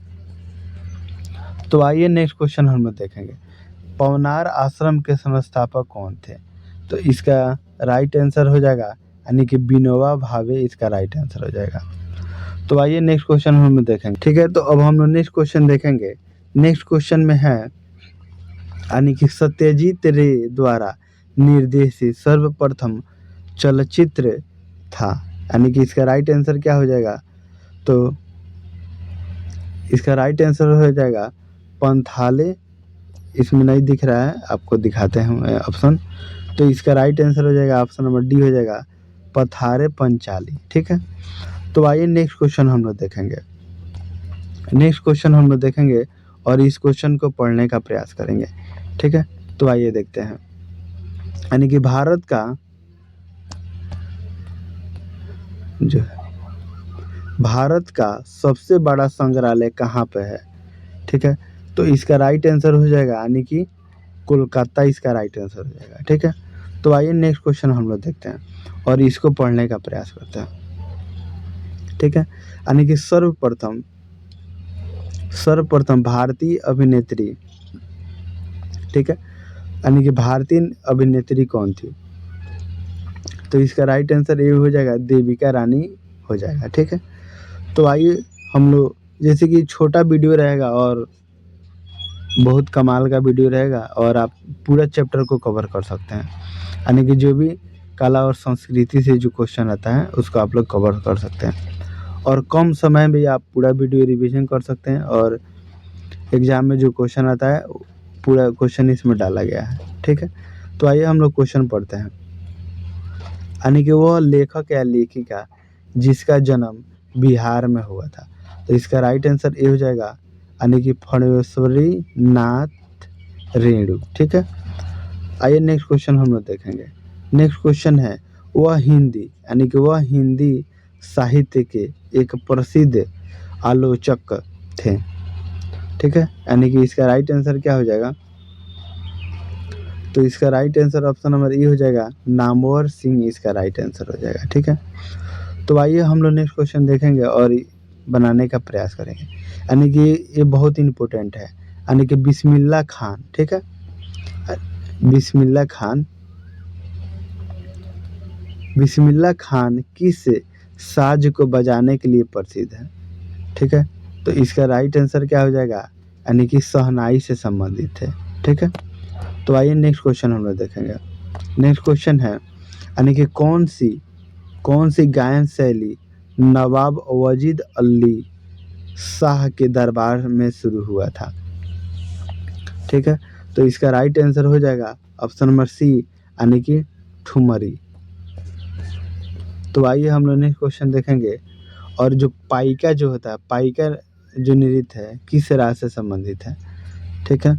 तो आइए नेक्स्ट क्वेश्चन हम लोग देखेंगे। पवनार आश्रम के संस्थापक कौन थे? तो इसका राइट आंसर हो जाएगा यानी कि विनोबा भावे, इसका राइट आंसर हो जाएगा। तो आइए नेक्स्ट क्वेश्चन हम लोग देखेंगे। ठीक है, तो अब हम लोग नेक्स्ट क्वेश्चन देखेंगे। नेक्स्ट क्वेश्चन में है यानी कि सत्यजीत रे द्वारा निर्देशित सर्वप्रथम चलचित्र था, यानी कि इसका राइट आंसर क्या हो जाएगा? तो इसका राइट आंसर हो जाएगा पंथाले, इसमें नहीं दिख रहा है, आपको दिखाते हैं ऑप्शन। तो इसका राइट आंसर हो जाएगा ऑप्शन नंबर डी हो जाएगा पथारे पंचाली। ठीक है, तो आइए नेक्स्ट क्वेश्चन हम लोग देखेंगे और इस क्वेश्चन को पढ़ने का प्रयास करेंगे। ठीक है, तो आइए देखते हैं। यानी कि भारत का सबसे बड़ा संग्रहालय कहाँ पे है? ठीक है, तो इसका राइट आंसर हो जाएगा यानी कि कोलकाता, इसका राइट आंसर हो जाएगा। ठीक है, तो आइए नेक्स्ट क्वेश्चन हम लोग देखते हैं और इसको पढ़ने का प्रयास करते हैं। ठीक है, यानी कि सर्वप्रथम भारतीय अभिनेत्री, ठीक है, यानी कि भारतीय अभिनेत्री कौन थी? तो इसका राइट आंसर ये हो जाएगा देविका रानी हो जाएगा। ठीक है, तो आइए हम लोग, जैसे कि छोटा वीडियो रहेगा और बहुत कमाल का वीडियो रहेगा और आप पूरा चैप्टर को कवर कर सकते हैं, यानी कि जो भी कला और संस्कृति से जो क्वेश्चन आता है उसको आप लोग कवर कर सकते हैं और कम समय में आप पूरा वीडियो रिवीजन कर सकते हैं और एग्ज़ाम में जो क्वेश्चन आता है पूरा क्वेश्चन इसमें डाला गया है। ठीक है, तो आइए हम लोग क्वेश्चन पढ़ते हैं। यानी कि वह लेखक या लेखिका जिसका जन्म बिहार में हुआ था, तो इसका राइट आंसर ये हो जाएगा यानी कि फणेश्वरी नाथ रेणु। ठीक है, आइए नेक्स्ट क्वेश्चन हम लोग देखेंगे। नेक्स्ट क्वेश्चन है वह हिंदी यानी कि वह हिंदी साहित्य के एक प्रसिद्ध आलोचक थे। ठीक है, यानी कि इसका राइट आंसर क्या हो जाएगा, तो इसका right answer option number A हो जाएगा, नामवर सिंह इसका राइट आंसर हो जाएगा। ठीक है, तो आइए हम लोग नेक्स्ट क्वेश्चन देखेंगे और बनाने का प्रयास करेंगे। यानी कि ये बहुत इंपॉर्टेंट है, यानी कि बिस्मिल्लाह खान। ठीक है, बिस्मिल्लाह खान किस साज को बजाने के लिए प्रसिद्ध है। ठीक है, तो इसका राइट आंसर क्या हो जाएगा, यानी कि शहनाई से संबंधित है। ठीक है, तो आइए नेक्स्ट क्वेश्चन हम लोग देखेंगे। नेक्स्ट क्वेश्चन है यानी कि कौन सी गायन शैली नवाब वजीद अली शाह के दरबार में शुरू हुआ था। ठीक है, तो इसका राइट आंसर हो जाएगा ऑप्शन नंबर सी यानी कि ठुमरी। तो आइए हम लोग नेक्स्ट क्वेश्चन देखेंगे और जो पाइका जो होता है, पाइका जो नृत्य है किस राज से संबंधित है। ठीक है,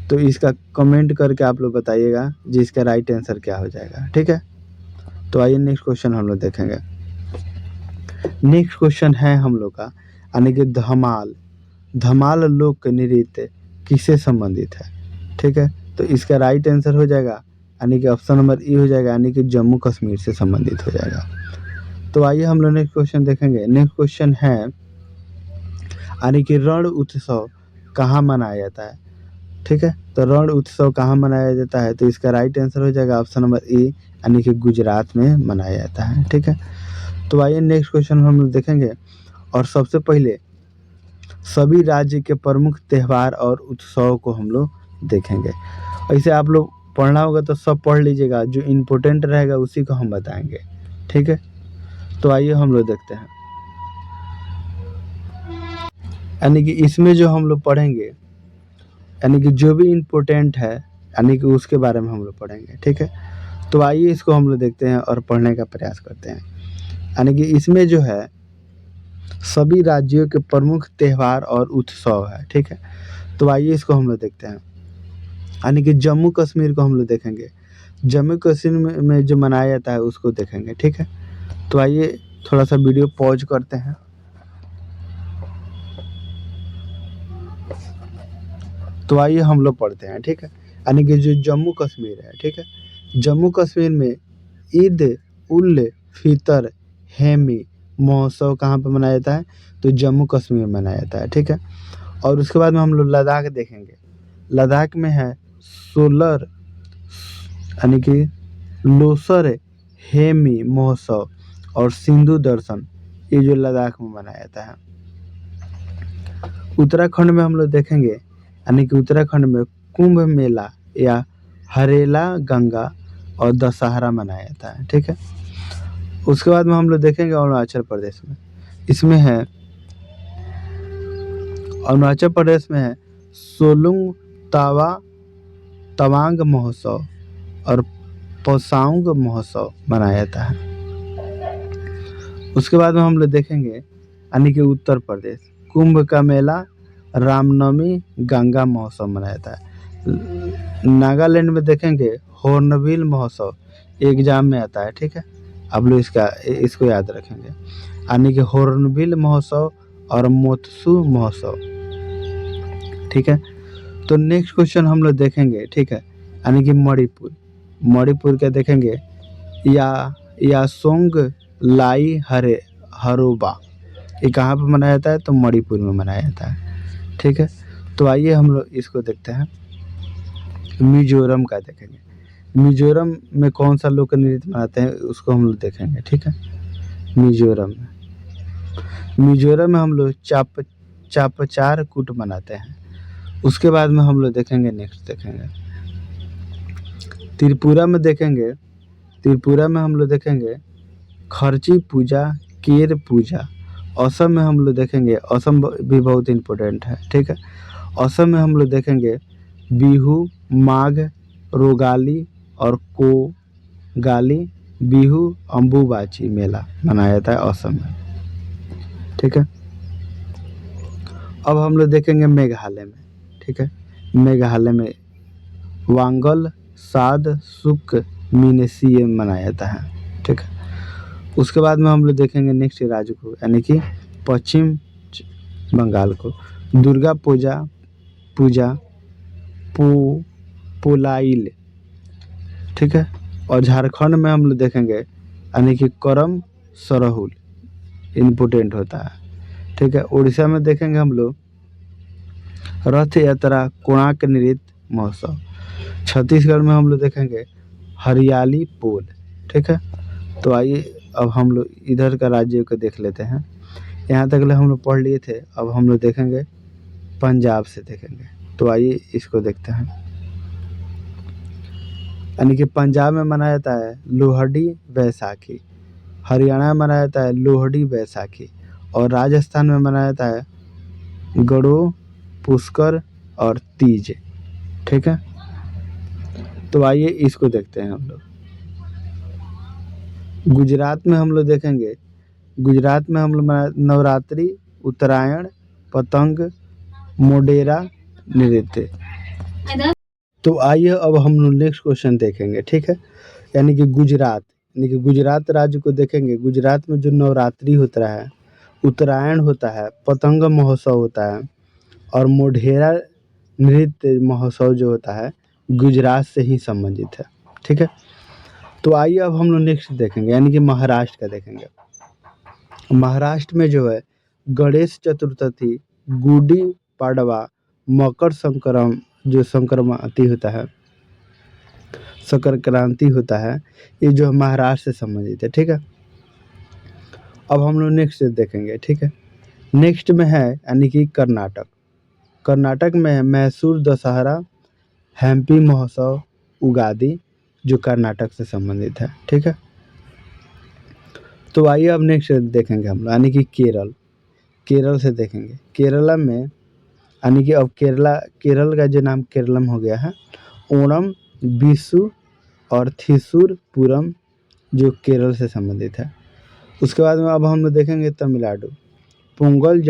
तो इसका कमेंट करके आप लोग बताइएगा जिसका राइट आंसर क्या हो जाएगा। ठीक है, तो आइए नेक्स्ट क्वेश्चन हम लोग देखेंगे। नेक्स्ट क्वेश्चन है हम लोग का यानी कि धमाल लोक नृत्य किससे संबंधित है। ठीक है, तो इसका राइट आंसर हो जाएगा यानी कि ऑप्शन नंबर ई हो जाएगा, यानी कि जम्मू कश्मीर से संबंधित हो जाएगा। तो आइए हम लोग नेक्स्ट क्वेश्चन देखेंगे। नेक्स्ट क्वेश्चन है यानी कि रण उत्सव कहाँ मनाया जाता है। ठीक है, तो रण उत्सव कहाँ मनाया जाता है, तो इसका राइट आंसर हो जाएगा ऑप्शन नंबर ए यानी कि गुजरात में मनाया जाता है। ठीक है, तो आइए नेक्स्ट क्वेश्चन हम लोग देखेंगे और सबसे पहले सभी राज्य के प्रमुख त्यौहार और उत्सव को हम लोग देखेंगे। ऐसे आप लोग पढ़ना होगा तो सब पढ़ लीजिएगा, जो इम्पोर्टेंट रहेगा उसी को हम बताएंगे। ठीक है, तो आइए हम लोग देखते हैं। यानी कि इसमें जो हम लोग पढ़ेंगे यानी कि जो भी इम्पोर्टेंट है यानी कि उसके बारे में हम लोग पढ़ेंगे। ठीक है, तो आइए इसको हम लोग देखते हैं और पढ़ने का प्रयास करते हैं। यानी कि इसमें जो है सभी राज्यों के प्रमुख त्यौहार और उत्सव है। ठीक है, तो आइए इसको हम लोग देखते हैं। यानी कि जम्मू कश्मीर को हम लोग देखेंगे, जम्मू कश्मीर में जो मनाया जाता है उसको देखेंगे। ठीक है, तो आइए थोड़ा सा वीडियो पॉज करते हैं। तो आइए हम लोग पढ़ते हैं। ठीक है, यानी कि जो जम्मू कश्मीर है, ठीक है, जम्मू कश्मीर में ईद उल फितर हेमी महोत्सव कहाँ पे मनाया जाता है, तो जम्मू कश्मीर में मनाया जाता है। ठीक है, और उसके बाद में हम लोग लद्दाख देखेंगे। लद्दाख में है सोलर यानी कि लोसर हेमी महोत्सव और सिंधु दर्शन, ये जो लद्दाख में मनाया जाता है। उत्तराखंड में हम लोग देखेंगे यानी कि उत्तराखंड में कुंभ मेला या हरेला गंगा और दशहरा मनाया जाता है। ठीक है, उसके बाद में हम लोग देखेंगे अरुणाचल प्रदेश में, इसमें है अरुणाचल प्रदेश में है सोलुंग तवांग महोत्सव और पौसांग महोत्सव मनाया जाता है। उसके बाद में हम लोग देखेंगे यानी कि उत्तर प्रदेश कुंभ का मेला रामनवमी गंगा महोत्सव मनाया जाता है। नागालैंड में देखेंगे हॉर्नबिल महोत्सव, एग्जाम में आता है। ठीक है, आप लोग इसको याद रखेंगे, यानी कि हॉर्नबिल महोत्सव और मोत्सु महोत्सव। ठीक है, तो नेक्स्ट क्वेश्चन हम लोग देखेंगे। ठीक है, यानी कि मणिपुर क्या देखेंगे, या सोंग लाई हरोबा, ये कहाँ पर मनाया जाता है, तो मणिपुर में मनाया जाता है। ठीक है, तो आइए हम लोग इसको देखते हैं। मिजोरम का देखेंगे, मिजोरम में कौन सा लोक नृत्य मनाते हैं उसको हम लोग देखेंगे। ठीक है, मिजोरम में हम लोग चापचार कूट मनाते हैं। उसके बाद में हम लोग देखेंगे नेक्स्ट देखेंगे त्रिपुरा में देखेंगे त्रिपुरा में हम लोग देखेंगे खर्ची पूजा, केर पूजा। असम में हम लोग देखेंगे, असम भी बहुत इम्पोर्टेंट है, ठीक है। असम में हम लोग देखेंगे बिहू, माघ, रोगाली और कोगाली बिहू अम्बुबाची मेला मनाया जाता है असम में, ठीक है। अब हम लोग देखेंगे मेघालय में, ठीक है। मेघालय में वांगल, साद, सुक, मिनेसिए मनाया जाता है, ठीक है। उसके बाद में हम लोग देखेंगे नेक्स्ट राज्य को, यानी कि पश्चिम बंगाल को। दुर्गा पूजा पूजा पोलाइल, ठीक है। और झारखंड में हम लोग देखेंगे यानी कि करम सरहुल इम्पोर्टेंट होता है, ठीक है। उड़ीसा में देखेंगे हम लोग रथ यात्रा, कोणार्क नृत्य महोत्सव। छत्तीसगढ़ में हम लोग देखेंगे हरियाली पोल, ठीक है। तो आइए अब हम लोग इधर का राज्य को देख लेते हैं। यहाँ तक हम लोग पढ़ लिए थे, अब हम लोग देखेंगे पंजाब से देखेंगे। तो आइए इसको देखते हैं। यानी कि पंजाब में मनाया जाता है लोहड़ी बैसाखी, हरियाणा में मनाया जाता है लोहड़ी बैसाखी और राजस्थान में मनाया जाता है गड़ो, पुष्कर और तीज, ठीक है। तो आइए इसको देखते हैं हम लोग। गुजरात में हम लोग देखेंगे, गुजरात में हम लोग नवरात्रि, उत्तरायण, पतंग, मोडेरा नृत्य। तो आइए अब हम लोग नेक्स्ट क्वेश्चन देखेंगे, ठीक है। यानी कि गुजरात, यानी कि गुजरात राज्य को देखेंगे। गुजरात में जो नवरात्रि होता है, उत्तरायण होता है, पतंग महोत्सव होता है और मोढेरा नृत्य महोत्सव जो होता है गुजरात से ही संबंधित है, ठीक है। तो आइए अब हम लोग नेक्स्ट देखेंगे, यानी कि महाराष्ट्र का देखेंगे। महाराष्ट्र में जो है गणेश चतुर्थी, गुड़ी पाड़वा, मकर संक्रांति होता है, संक्रांति होता है, ये जो महाराष्ट्र से संबंधित है, ठीक है। अब हम लोग नेक्स्ट देखेंगे, ठीक है। नेक्स्ट में है यानी कि कर्नाटक। कर्नाटक में है मैसूर दशहरा, हम्पी महोत्सव, उगादी जो कर्नाटक से संबंधित है, ठीक है। तो आइए अब नेक्स्ट देखेंगे हम लोग, यानी कि केरल। केरल से देखेंगे, केरला में यानी कि अब केरल का जो नाम केरलम हो गया है। ओणम, विशु और थ्रिशूर पूरम जो केरल से संबंधित है। उसके बाद में अब हम लोग देखेंगे तमिलनाडु। पोंगल,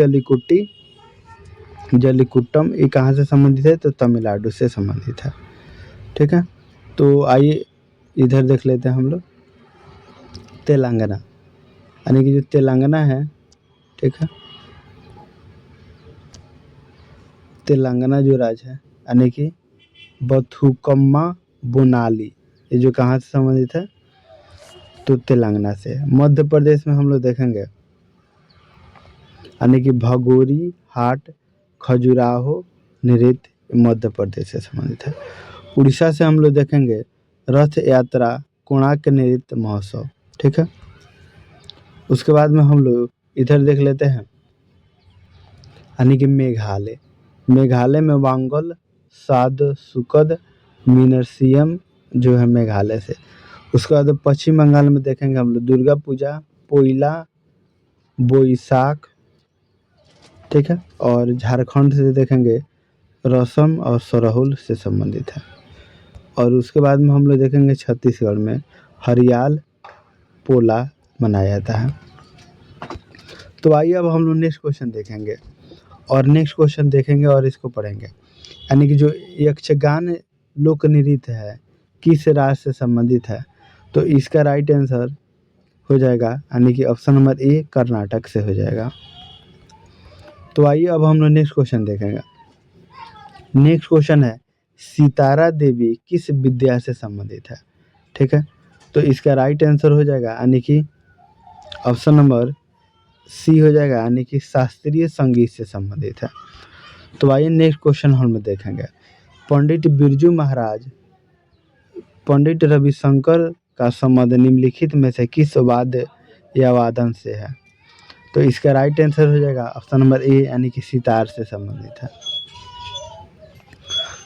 जल्लीकुट्टम ये कहाँ से संबंधित है, तो तमिलनाडु से संबंधित है, ठीक है। तो आइए इधर देख लेते हैं हम लोग तेलंगाना, यानी कि जो तेलंगाना है, ठीक है। तेलंगाना जो राज्य है यानी कि बथुकम्मा बोनाली, ये जो कहाँ से संबंधित है, तो तेलंगाना से। मध्य प्रदेश में हम लोग देखेंगे यानी कि भगोरी हाट, खजुराहो नृत्य मध्य प्रदेश से संबंधित है। उड़ीसा से हम लोग देखेंगे रथ यात्रा, कोणार्क नृत्य महोत्सव, ठीक है। उसके बाद में हम लोग इधर देख लेते हैं यानी कि मेघालय। मेघालय में वांगल, साद, सुकद, मिनरसियम जो है मेघालय से। उसके बाद पश्चिम बंगाल में देखेंगे हम लोग दुर्गा पूजा, पोइला बोईसाख, ठीक है। और झारखंड से देखेंगे रसम और सरहुल से संबंधित है। और उसके बाद में हम लोग देखेंगे छत्तीसगढ़ में हरियाल पोला मनाया जाता है। तो आइए अब हम लोग नेक्स्ट क्वेश्चन देखेंगे और इसको पढ़ेंगे। यानी कि जो यक्षगान लोक नृत्य है किस राज्य से संबंधित है, तो इसका राइट आंसर हो जाएगा यानी कि ऑप्शन नंबर ए कर्नाटक से हो जाएगा। तो आइए अब हम लोग नेक्स्ट क्वेश्चन देखेंगे। नेक्स्ट क्वेश्चन है सितारा देवी किस विद्या से संबंधित है, ठीक है। तो इसका राइट आंसर हो जाएगा यानी कि ऑप्शन नंबर सी हो जाएगा, यानी कि शास्त्रीय संगीत से संबंधित है। तो आइए नेक्स्ट क्वेश्चन हम देखेंगे। पंडित बिरजू महाराज, पंडित रविशंकर का संबंध निम्नलिखित में से किस वाद्य या वादन से है, तो इसका राइट आंसर हो जाएगा ऑप्शन नंबर ए यानी कि सितार से संबंधित है।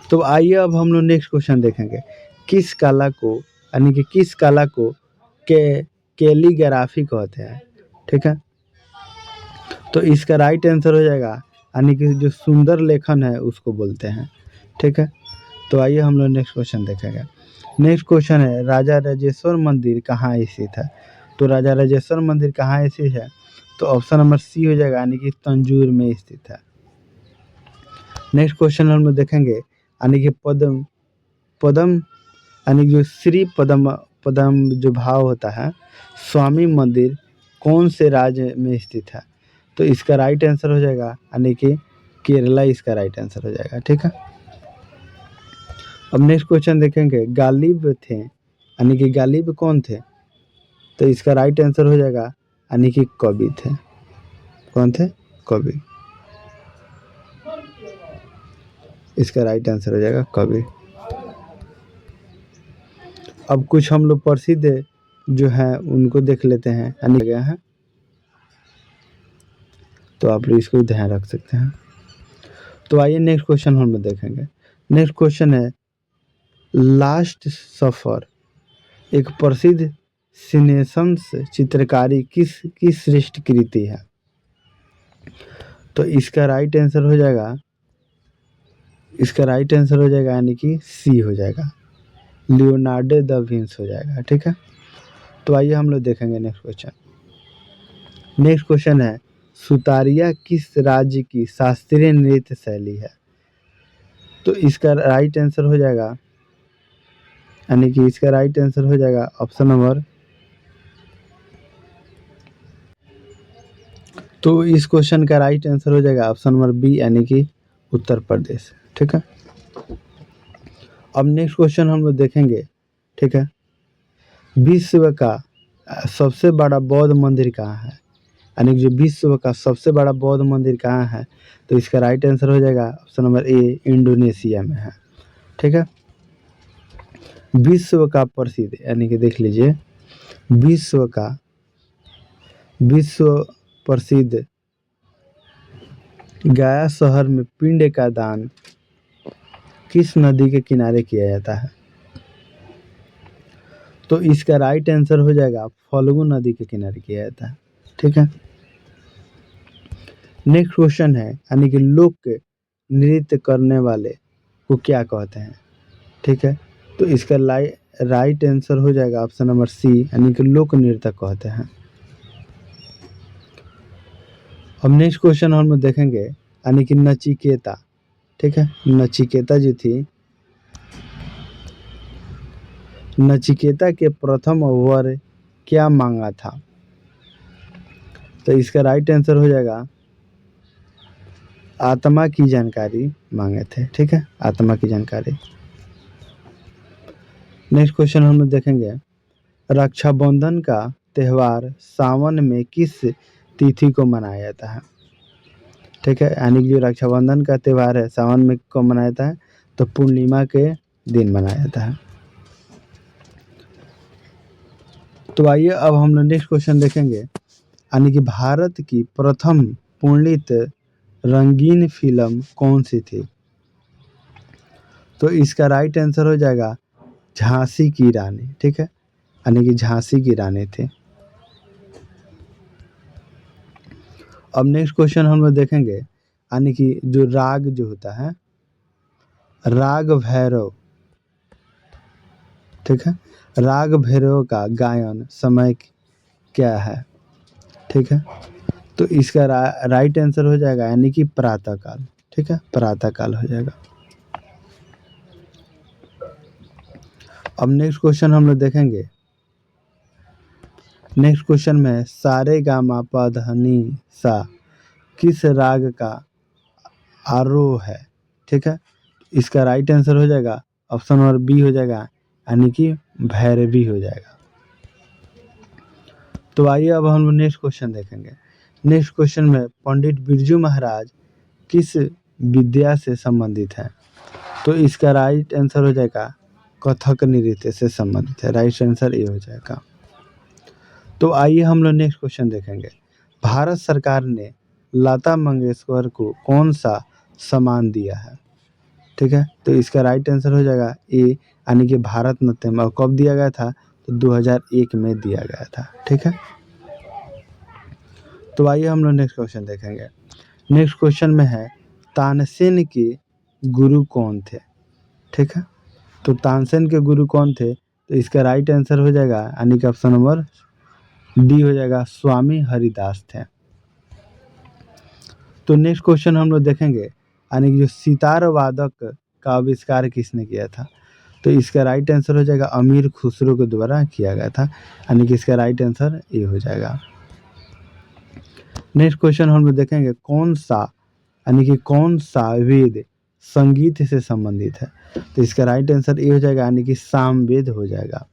तो आइए अब हम लोग नेक्स्ट क्वेश्चन देखेंगे। किस कला को यानी कि किस कला को के कैलीग्राफी कहते हैं। ठीक है, तो इसका राइट आंसर हो जाएगा यानी कि जो सुंदर लेखन है उसको बोलते हैं। ठीक है, तो आइए हम लोग नेक्स्ट क्वेश्चन देखेंगे। नेक्स्ट क्वेश्चन है राजा राजेश्वर मंदिर कहाँ स्थित है। तो राजा राजेश्वर मंदिर कहाँ स्थित है, तो ऑप्शन नंबर सी हो जाएगा यानी कि तंजूर में स्थित है। नेक्स्ट क्वेश्चन हम लोग देखेंगे यानी कि पद्म पद्म यानी जो श्री पद्म पद्म जो भाव होता है स्वामी मंदिर कौन से राज्य में स्थित है। तो इसका राइट आंसर हो जाएगा यानी कि केरला इसका राइट आंसर हो जाएगा। ठीक है, अब नेक्स्ट क्वेश्चन देखेंगे गालिब थे यानी कि गालिब कौन थे। तो इसका राइट आंसर हो जाएगा यानी कि कवि थे। कौन थे, कवि। इसका राइट आंसर हो जाएगा कवि। अब कुछ हम लोग प्रसिद्ध जो है उनको देख लेते हैं यानी गया है, तो आप लोग इसको ध्यान रख सकते हैं। तो आइए नेक्स्ट क्वेश्चन हम लोग देखेंगे। नेक्स्ट क्वेश्चन है लास्ट सफर एक प्रसिद्ध सिनेसंस चित्रकारी की श्रेष्ठ कृति है। तो इसका राइट आंसर हो जाएगा यानी कि सी हो जाएगा, लियोनार्डो दा विंची हो जाएगा। ठीक है, तो आइए हम लोग देखेंगे नेक्स्ट क्वेश्चन। नेक्स्ट क्वेश्चन है सुतारिया किस राज्य की शास्त्रीय नृत्य शैली है। तो इसका राइट आंसर हो जाएगा यानी कि इसका राइट आंसर हो जाएगा ऑप्शन नंबर, तो इस क्वेश्चन का राइट आंसर हो जाएगा ऑप्शन नंबर बी यानी कि उत्तर प्रदेश। ठीक है, अब नेक्स्ट क्वेश्चन हम लोग देखेंगे। ठीक है, विश्व का सबसे बड़ा बौद्ध मंदिर कहाँ है, यानी कि जो विश्व का सबसे बड़ा बौद्ध मंदिर कहाँ है। तो इसका राइट आंसर हो जाएगा ऑप्शन नंबर ए इंडोनेशिया में है। ठीक है, विश्व का प्रसिद्ध यानी कि देख लीजिए विश्व प्रसिद्ध गया शहर में पिंड का दान किस नदी के किनारे किया जाता है। तो इसका राइट आंसर हो जाएगा फल्गु नदी के किनारे किया जाता है। ठीक है, नेक्स्ट क्वेश्चन है यानी कि लोक नृत्य करने वाले को क्या कहते हैं। ठीक है, तो इसका राइट आंसर हो जाएगा ऑप्शन नंबर सी यानी कि लोक नृत्य कहते हैं। अब नेक्स्ट क्वेश्चन हम देखेंगे यानी कि नचिकेता। ठीक है, नचिकेता जो थी, नचिकेता के प्रथम वर क्या मांगा था। तो इसका राइट आंसर हो जाएगा आत्मा की जानकारी मांगे थे। ठीक है, आत्मा की जानकारी। नेक्स्ट क्वेश्चन हम देखेंगे रक्षाबंधन का त्यौहार सावन में किस तिथि को मनाया जाता है। ठीक है, यानी कि जो रक्षाबंधन का त्यौहार है सावन में को मनाया जाता है, तो पूर्णिमा के दिन मनाया जाता है। तो आइए अब हम लोग नेक्स्ट क्वेश्चन देखेंगे यानी कि भारत की प्रथम पूर्णित रंगीन फिल्म कौन सी थी। तो इसका राइट आंसर हो जाएगा झांसी की रानी। ठीक है, यानी कि झांसी की रानी थी। अब नेक्स्ट क्वेश्चन हम लोग देखेंगे यानी कि जो राग जो होता है राग भैरव। ठीक है, राग भैरव का गायन समय क्या है। ठीक है, तो इसका राइट आंसर हो जाएगा यानी कि प्रातः काल। ठीक है, प्रातः काल हो जाएगा। अब नेक्स्ट क्वेश्चन हम लोग देखेंगे। नेक्स्ट क्वेश्चन में सारे गामा पा धा नी सा किस राग का आरोह है। ठीक है, इसका राइट आंसर हो जाएगा ऑप्शन नंबर बी हो जाएगा यानी कि भैरवी हो जाएगा। तो आइए अब हम नेक्स्ट क्वेश्चन देखेंगे। नेक्स्ट क्वेश्चन में पंडित बिरजू महाराज किस विद्या से संबंधित है। तो इसका राइट आंसर हो जाएगा कथक नृत्य से संबंधित है। राइट आंसर ये हो जाएगा। तो आइए हम लोग नेक्स्ट क्वेश्चन देखेंगे। भारत सरकार ने लता मंगेशकर को कौन सा सम्मान दिया है। ठीक है, तो इसका राइट आंसर हो जाएगा ए, यानी कि भारतनाट्यम। और कब दिया गया था? तो 2001 में दिया गया था। ठीक है, तो आइए हम लोग नेक्स्ट क्वेश्चन देखेंगे। नेक्स्ट क्वेश्चन में है तानसेन के गुरु कौन थे? ठीक है, तो तानसेन के गुरु कौन थे? तो इसका राइट आंसर हो जाएगा, यानी कि ऑप्शन नंबर डी हो जाएगा, स्वामी हरिदास थे। तो नेक्स्ट क्वेश्चन हम लोग देखेंगे, यानी कि जो सितार वादक का आविष्कार किसने किया था? तो इसका राइट आंसर हो जाएगा अमीर खुसरो के द्वारा किया गया था, यानी कि इसका राइट आंसर ए हो जाएगा। नेक्स्ट क्वेश्चन हम लोग देखेंगे कौन सा, यानी कि कौन सा वेद संगीत से संबंधित है? तो इसका राइट आंसर ए हो जाएगा, यानी कि सामवेद हो जाएगा।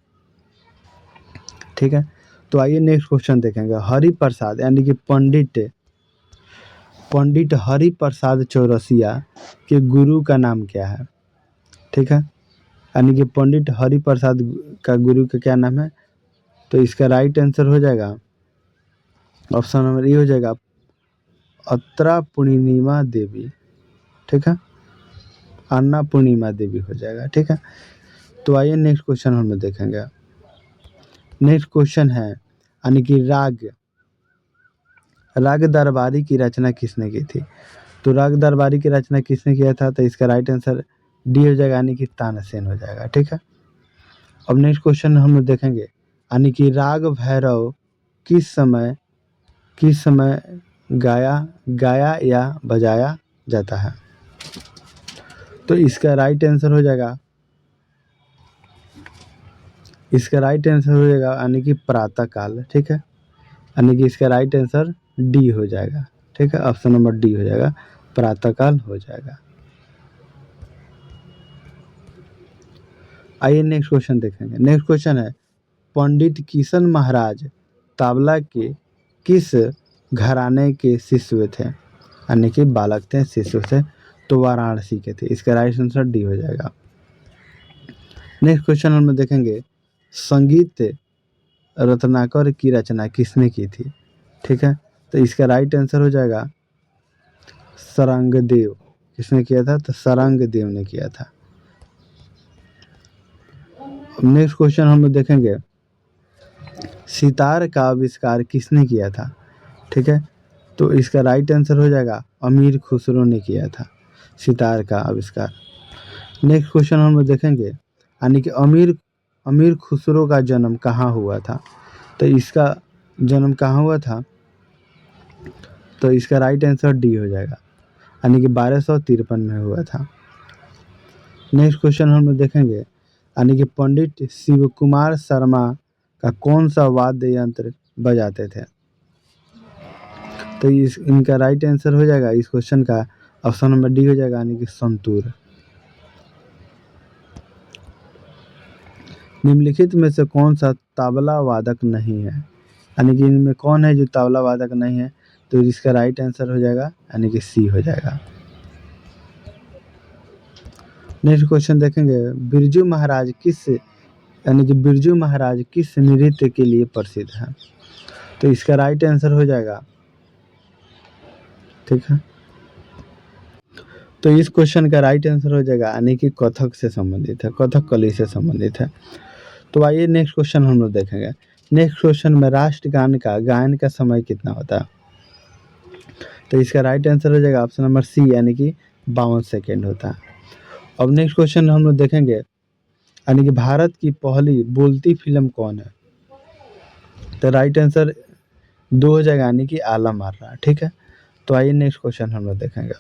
ठीक है, तो आइए नेक्स्ट क्वेश्चन देखेंगे। हरि प्रसाद, यानी कि पंडित हरि प्रसाद चौरसिया के गुरु का नाम क्या है? ठीक है, यानी कि पंडित हरि प्रसाद का गुरु का क्या नाम है? तो इसका राइट आंसर हो जाएगा, ऑप्शन नंबर ए हो जाएगा, अत्रा पूर्णिमा देवी। ठीक है, अन्ना पूर्णिमा देवी हो जाएगा। ठीक है, तो आइए नेक्स्ट क्वेश्चन हम लोग देखेंगे। नेक्स्ट क्वेश्चन है, यानी कि राग दरबारी की रचना किसने की थी? तो राग दरबारी की रचना किसने किया था? तो इसका राइट आंसर डी हो जाएगा, यानी कि तानसेन हो जाएगा। ठीक है, अब नेक्स्ट क्वेश्चन हम लोग देखेंगे, यानी कि राग भैरव किस समय गाया या बजाया जाता है? तो इसका राइट आंसर हो जाएगा, यानी कि प्रातः काल। ठीक है, यानी कि इसका राइट आंसर डी हो जाएगा। ठीक है, ऑप्शन नंबर डी हो जाएगा, प्रातः काल हो जाएगा। आइए नेक्स्ट क्वेश्चन देखेंगे। नेक्स्ट क्वेश्चन है पंडित किशन महाराज तबला के किस घराने के शिष्य थे? यानी कि बालक थे, शिष्य थे, तो वाराणसी के थे। इसका राइट आंसर डी हो जाएगा। नेक्स्ट क्वेश्चन हम देखेंगे संगीत रत्नाकर की रचना किसने की थी? ठीक है, तो इसका राइट आंसर हो जाएगा सारंगदेव। किसने किया था? तो सारंगदेव ने किया था। नेक्स्ट क्वेश्चन हम लोग देखेंगे सितार का आविष्कार किसने किया था? ठीक है, तो इसका राइट आंसर हो जाएगा अमीर खुसरो ने किया था सितार का आविष्कार। नेक्स्ट क्वेश्चन हम लोग देखेंगे, यानी कि अमीर खुसरो का जन्म कहाँ हुआ था? तो इसका जन्म कहाँ हुआ था? तो इसका राइट आंसर डी हो जाएगा, यानी कि 1253 में हुआ था। नेक्स्ट क्वेश्चन हम लोग देखेंगे, यानी कि पंडित शिव कुमार शर्मा का कौन सा वाद्य यंत्र बजाते थे? तो इनका राइट आंसर हो जाएगा इस क्वेश्चन का, ऑप्शन नंबर डी हो जाएगा, यानी कि संतूर। निम्नलिखित में से कौन सा तबला वादक नहीं है? यानी कि इनमें कौन है जो तबला वादक नहीं है? तो इसका राइट आंसर हो जाएगा, यानी कि सी हो जाएगा। नेक्स्ट क्वेश्चन देखेंगे बिरजू महाराज किस नृत्य के लिए प्रसिद्ध है? तो इसका राइट आंसर हो जाएगा, ठीक है, तो इस क्वेश्चन का राइट आंसर हो जाएगा, यानी कि कथक से संबंधित है, कथकली से संबंधित है। तो आइए नेक्स्ट क्वेश्चन हम लोग देखेंगे। नेक्स्ट क्वेश्चन में राष्ट्रगान का गायन का समय कितना होता है? तो इसका राइट आंसर हो जाएगा ऑप्शन नंबर सी, यानी कि 52 सेकेंड होता है। अब नेक्स्ट क्वेश्चन हम लोग देखेंगे, यानी कि भारत की पहली बोलती फिल्म कौन है? तो राइट आंसर 2 हो जाएगा, यानी कि आलम आरा। ठीक है, तो आइए नेक्स्ट क्वेश्चन हम लोग देखेंगे।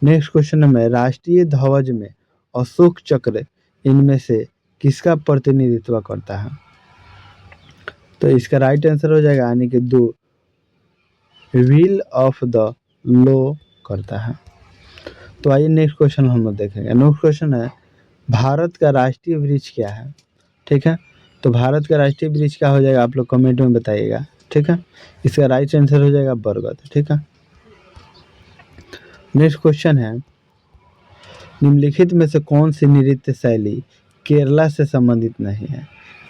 नेक्स्ट क्वेश्चन में राष्ट्रीय ध्वज में अशोक चक्र इनमें से किसका प्रतिनिधित्व करता है? तो इसका राइट आंसर हो जाएगा, यानी कि 2 व्हील ऑफ द लो करता है। तो आइए नेक्स्ट क्वेश्चन हम लोग देखेंगे। नेक्स्ट क्वेश्चन है भारत का राष्ट्रीय वृक्ष क्या है? ठीक है, तो भारत का राष्ट्रीय वृक्ष क्या हो जाएगा, आप लोग कमेंट में बताइएगा। ठीक है, इसका राइट आंसर हो जाएगा बरगद। ठीक है, नेक्स्ट क्वेश्चन है निम्नलिखित में से कौन सी नृत्य शैली केरला से संबंधित नहीं है?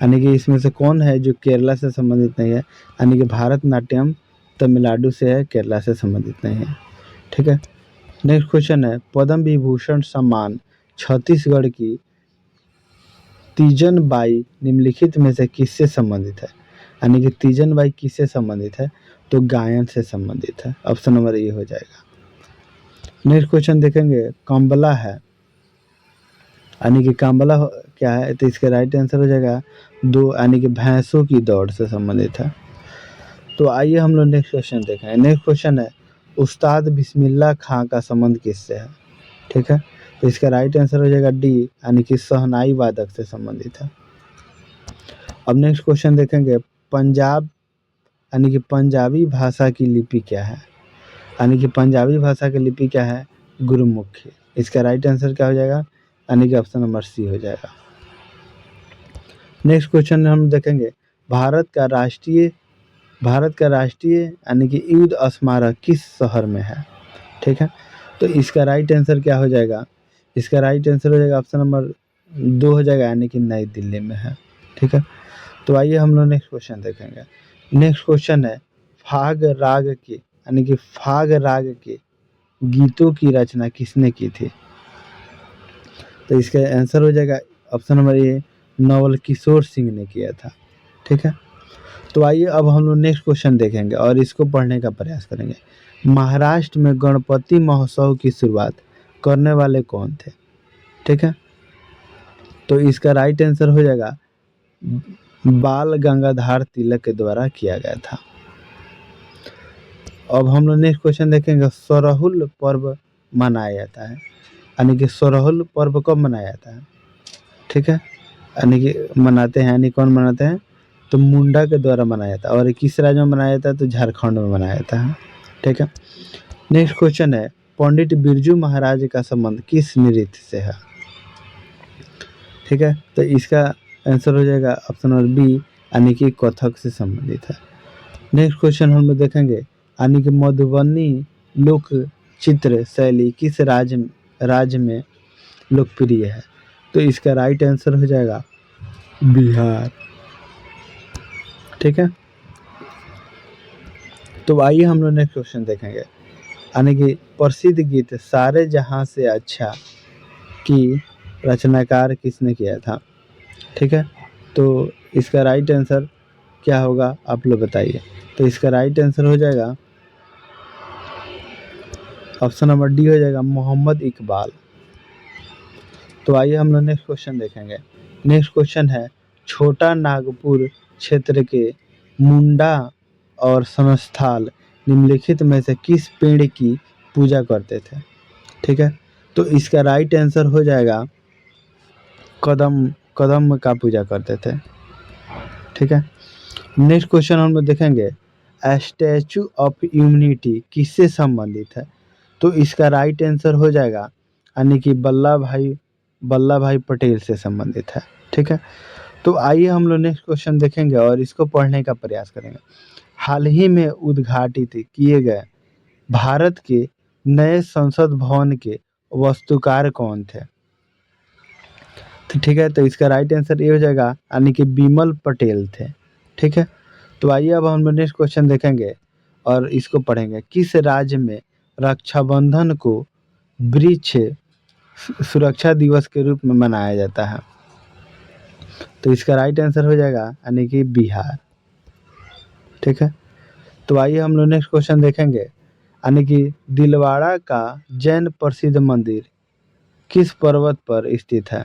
यानी कि इसमें से कौन है जो केरला से संबंधित नहीं है? यानी कि भारतनाट्यम तमिलनाडु से है, केरला से संबंधित नहीं है। ठीक है, नेक्स्ट क्वेश्चन है पद्म विभूषण सम्मान छत्तीसगढ़ की तीजन बाई निम्नलिखित में से किससे संबंधित है? यानी कि तीजन बाई किससे संबंधित है? तो गायन से संबंधित है। ऑप्शन नंबर ए हो जाएगा। नेक्स्ट क्वेश्चन देखेंगे कंबला है, यानी कि कांबला क्या है? तो इसका राइट आंसर हो जाएगा दो, यानी कि भैंसों की दौड़ से संबंधित है। तो आइए हम लोग नेक्स्ट क्वेश्चन देखें। नेक्स्ट क्वेश्चन है उस्ताद बिस्मिल्लाह खां का संबंध किससे है? ठीक है, तो इसका राइट आंसर हो जाएगा डी, यानी कि शहनाई वादक से संबंधित है। अब नेक्स्ट क्वेश्चन देखेंगे पंजाब, यानी कि पंजाबी भाषा की लिपि क्या है? यानी कि पंजाबी भाषा की लिपि क्या है? गुरुमुखी। इसका राइट आंसर क्या हो जाएगा? यानी कि ऑप्शन नंबर सी हो जाएगा। नेक्स्ट क्वेश्चन हम देखेंगे भारत का राष्ट्रीय यानी कि युद्ध स्मारक किस शहर में है? ठीक है, तो इसका राइट आंसर क्या हो जाएगा? इसका राइट आंसर हो जाएगा ऑप्शन नंबर 2 हो जाएगा, यानी कि नई दिल्ली में है। ठीक है, तो आइए हम लोग नेक्स्ट क्वेश्चन देखेंगे। नेक्स्ट क्वेश्चन है फाग राग के, यानी कि फाग राग के गीतों की रचना किसने की थी? तो इसका आंसर हो जाएगा option number A, Naval Kishore Singh ने किया था। ठीक है, तो आइए अब हम लोग नेक्स्ट क्वेश्चन देखेंगे और इसको पढ़ने का प्रयास करेंगे। महाराष्ट्र में गणपति महोत्सव की शुरुआत करने वाले कौन थे? ठीक है, तो इसका राइट आंसर हो जाएगा बाल गंगाधर तिलक के द्वारा किया गया था। अब हम लोग नेक्स्ट क्वेश्चन देखेंगे सरहुल पर्व मनाया जाता है, यानी कि सरहुल पर्व कब मनाया जाता है? ठीक है, यानी कि मनाते हैं, यानी कौन मनाते हैं? तो मुंडा के द्वारा मनाया जाता है। और किस राज्य में मनाया जाता है? तो झारखंड में मनाया जाता है। ठीक है, नेक्स्ट क्वेश्चन है पंडित बिरजू महाराज का संबंध किस नृत्य से है? ठीक है, तो इसका आंसर हो जाएगा ऑप्शन नंबर बी, यानी कि कथक से संबंधित है। नेक्स्ट क्वेश्चन हम लोग देखेंगे, यानी कि मधुबनी लोक चित्र शैली किस राज्य में लोकप्रिय है? तो इसका राइट आंसर हो जाएगा बिहार। ठीक है, तो आइए हम लोग नेक्स्ट क्वेश्चन देखेंगे, यानी कि प्रसिद्ध गीत सारे जहां से अच्छा की रचनाकार किसने किया था? ठीक है, तो इसका राइट आंसर क्या होगा आप लोग बताइए। तो इसका राइट आंसर हो जाएगा ऑप्शन नंबर डी हो जाएगा मोहम्मद इकबाल। तो आइए हम लोग नेक्स्ट क्वेश्चन देखेंगे। नेक्स्ट क्वेश्चन है छोटा नागपुर क्षेत्र के मुंडा और संस्थाल निम्नलिखित में से किस पेड़ की पूजा करते थे? ठीक है, तो इसका राइट आंसर हो जाएगा कदम, कदम का पूजा करते थे। ठीक है, नेक्स्ट क्वेश्चन हम लोग देखेंगे स्टैचू ऑफ यूनिटी किससे संबंधित है? तो इसका राइट आंसर हो जाएगा, यानी कि वल्लभ भाई पटेल से संबंधित है। ठीक है, तो आइए हम लोग नेक्स्ट क्वेश्चन देखेंगे और इसको पढ़ने का प्रयास करेंगे। हाल ही में उद्घाटित किए गए भारत के नए संसद भवन के वास्तुकार कौन थे? तो ठीक है, तो इसका राइट आंसर ये हो जाएगा, यानी कि बिमल पटेल थे। ठीक है, तो आइए अब हम लोग नेक्स्ट क्वेश्चन देखेंगे और इसको पढ़ेंगे। किस राज्य में रक्षाबंधन को वृक्ष सुरक्षा दिवस के रूप में मनाया जाता है? तो इसका राइट आंसर हो जाएगा, यानी कि बिहार। ठीक है, तो आइए हम लोग नेक्स्ट क्वेश्चन देखेंगे, यानी कि दिलवाड़ा का जैन प्रसिद्ध मंदिर किस पर्वत पर स्थित है?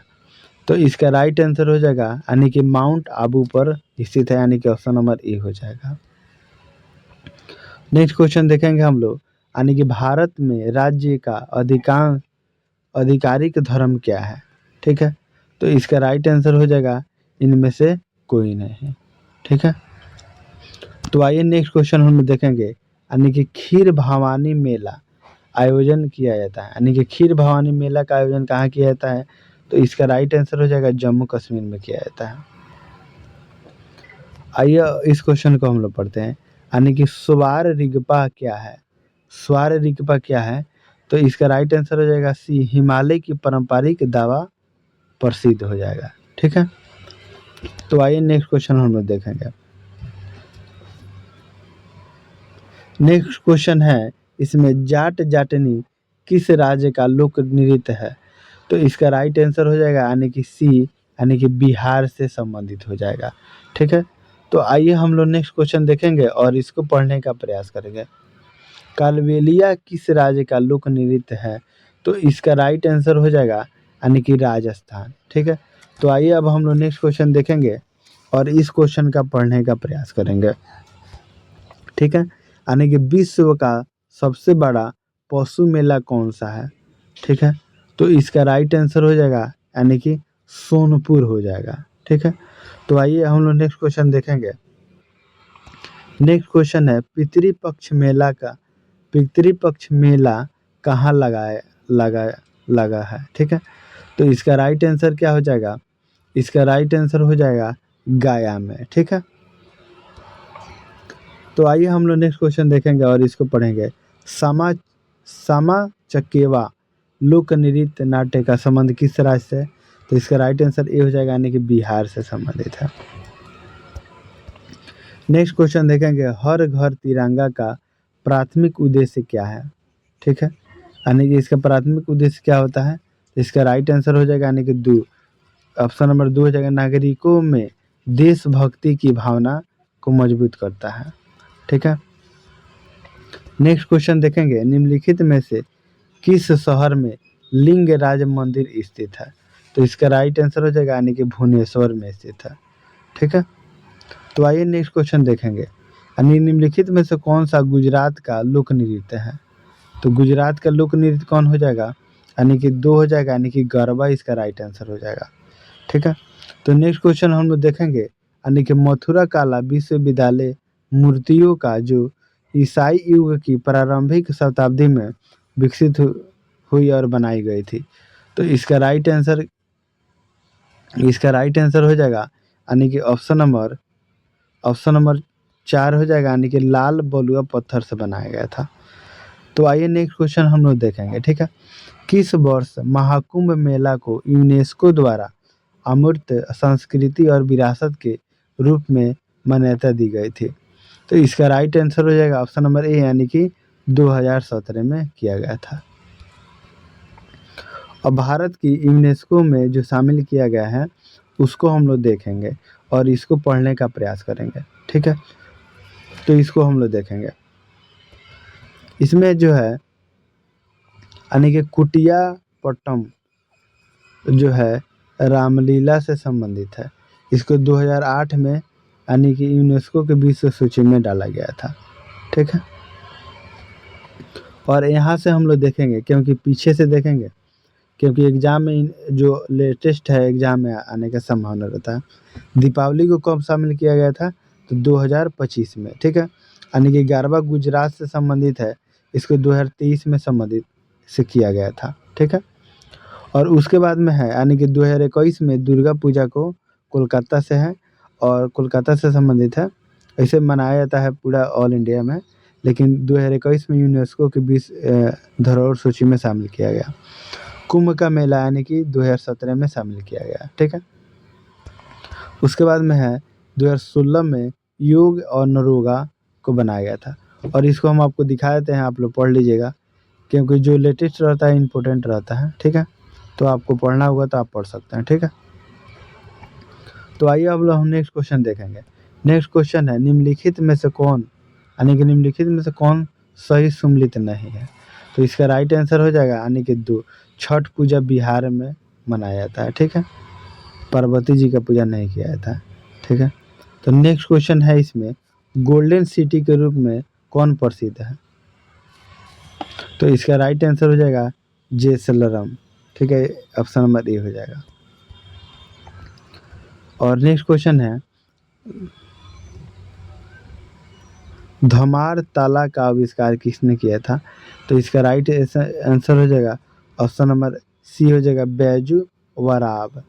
तो इसका राइट आंसर हो जाएगा, यानी कि माउंट आबू पर स्थित है, यानी कि ऑप्शन नंबर ए हो जाएगा। नेक्स्ट क्वेश्चन देखेंगे हम लोग, यानी कि भारत में राज्य का अधिकांश आधिकारिक धर्म क्या है? ठीक है, तो इसका राइट आंसर हो जाएगा इनमें से कोई नहीं। ठीक है, तो आइए नेक्स्ट क्वेश्चन हम देखेंगे, यानी कि खीर भवानी मेला आयोजन किया जाता है, यानी कि खीर भवानी मेला का आयोजन कहाँ किया जाता है? तो इसका राइट आंसर हो जाएगा जम्मू कश्मीर में किया जाता है। आइए इस क्वेश्चन को हम लोग पढ़ते हैं, यानी कि स्वार रिगपा क्या है? स्वार रिगपा क्या है? तो इसका राइट आंसर हो जाएगा सी, हिमालय की पारंपरिक दावा प्रसिद्ध हो जाएगा। ठीक है, तो आइए नेक्स्ट क्वेश्चन हम लोग देखेंगे। नेक्स्ट क्वेश्चन है इसमें जाट जाटनी किस राज्य का लोक नृत्य है? तो इसका राइट आंसर हो जाएगा यानी कि सी, यानी कि बिहार से संबंधित हो जाएगा। ठीक है, तो आइए हम लोग नेक्स्ट क्वेश्चन देखेंगे और इसको पढ़ने का प्रयास करेंगे। कालबेलिया किस राज्य का लोक नृत्य है? तो इसका राइट आंसर हो जाएगा यानी कि राजस्थान। ठीक है, तो आइए अब हम लोग नेक्स्ट क्वेश्चन देखेंगे और इस क्वेश्चन का पढ़ने का प्रयास करेंगे। ठीक है, यानी कि विश्व का सबसे बड़ा पशु मेला कौन सा है? ठीक है, तो इसका राइट आंसर हो जाएगा यानी कि सोनपुर हो जाएगा। ठीक है, तो आइए हम लोग नेक्स्ट क्वेश्चन देखेंगे। नेक्स्ट क्वेश्चन है पितृपक्ष मेला कहाँ लगा लगा है? ठीक है, तो इसका राइट आंसर क्या हो जाएगा? इसका राइट आंसर हो जाएगा गया में। ठीक है, तो आइए हम लोग नेक्स्ट क्वेश्चन देखेंगे और इसको पढ़ेंगे। समा समा चकेवा लोक नृत्य नाट्य का संबंध किस राज्य से? तो इसका राइट आंसर ये हो जाएगा यानी कि बिहार से संबंधित है। नेक्स्ट क्वेश्चन देखेंगे, हर घर तिरंगा का प्राथमिक उद्देश्य क्या है? ठीक है, यानी कि इसका प्राथमिक उद्देश्य क्या होता है? तो इसका राइट आंसर हो जाएगा यानी कि दो, ऑप्शन नंबर 2 हो जाएगा, नागरिकों में देशभक्ति की भावना को मजबूत करता है। ठीक है, नेक्स्ट क्वेश्चन देखेंगे, निम्नलिखित में से किस शहर में लिंगराज मंदिर स्थित है? तो इसका राइट आंसर हो जाएगा यानी कि भुवनेश्वर में स्थित है। ठीक है, तो आइए नेक्स्ट क्वेश्चन देखेंगे, यानी निम्नलिखित में से कौन सा गुजरात का लोक नृत्य है? तो गुजरात का लोक नृत्य कौन हो जाएगा? यानी कि 2 हो जाएगा, यानी कि गरबा इसका राइट आंसर हो जाएगा। ठीक है, तो नेक्स्ट क्वेश्चन हम लोग देखेंगे, यानी कि मथुरा काला विश्वविद्यालय मूर्तियों का जो ईसाई युग की प्रारंभिक शताब्दी में विकसित हुई और बनाई गई थी। तो इसका राइट आंसर हो जाएगा यानी कि ऑप्शन नंबर 4 हो जाएगा, यानी कि लाल बलुआ पत्थर से बनाया गया था। तो आइए नेक्स्ट क्वेश्चन हम लोग देखेंगे। ठीक है, किस वर्ष महाकुंभ मेला को यूनेस्को द्वारा अमूर्त संस्कृति और विरासत के रूप में मान्यता दी गई थी? तो इसका राइट आंसर हो जाएगा ऑप्शन नंबर ए, यानी कि 2017 में किया गया था। और भारत की यूनेस्को में जो शामिल किया गया है उसको हम लोग देखेंगे और इसको पढ़ने का प्रयास करेंगे। ठीक है, तो इसको हम लोग देखेंगे। इसमें जो है यानी कि कुटिया पट्टम जो है रामलीला से संबंधित है। इसको 2008 में यानी कि यूनेस्को के विश्व सूची में डाला गया था। ठीक है, और यहाँ से हम लोग देखेंगे क्योंकि पीछे से देखेंगे, क्योंकि एग्जाम में जो लेटेस्ट है एग्जाम में आने का संभावना रहता है। दीपावली को कब शामिल किया गया था? तो 2025 में। ठीक है, यानी कि गरबा गुजरात से संबंधित है, इसको 2023 में संबंधित से किया गया था। ठीक है, और उसके बाद में है यानी कि 2021 में दुर्गा पूजा को कोलकाता से है और कोलकाता से संबंधित है। ऐसे मनाया जाता है पूरा ऑल इंडिया में, लेकिन 2021 में यूनेस्को की विश्व धरोहर सूची में शामिल किया गया। कुंभ का मेला यानी कि 2017 में शामिल किया गया। ठीक है, उसके बाद में है 2016 में योग और नरोगा को बनाया गया था और इसको हम आपको दिखा देते हैं, आप लोग पढ़ लीजिएगा क्योंकि जो लेटेस्ट रहता है इम्पोर्टेंट रहता है। ठीक है, तो आपको पढ़ना होगा तो आप पढ़ सकते हैं। ठीक है, तो आइए अब लोग हम नेक्स्ट क्वेश्चन देखेंगे। नेक्स्ट क्वेश्चन है, निम्नलिखित में से कौन, यानी कि निम्नलिखित में से कौन सही सम्मिलित नहीं है? तो इसका राइट आंसर हो जाएगा यानी कि 2, छठ पूजा बिहार में मनाया जाता है। ठीक है, पार्वती जी का पूजा नहीं किया जाता है। ठीक है, तो नेक्स्ट क्वेश्चन है, इसमें गोल्डन सिटी के रूप में कौन प्रसिद्ध है? तो इसका राइट आंसर हो जाएगा जैसलमेर। ठीक है, ऑप्शन नंबर ए हो जाएगा। और नेक्स्ट क्वेश्चन है, धमार ताला का आविष्कार किसने किया था? तो इसका राइट आंसर हो जाएगा ऑप्शन नंबर सी हो जाएगा बैजू वराब।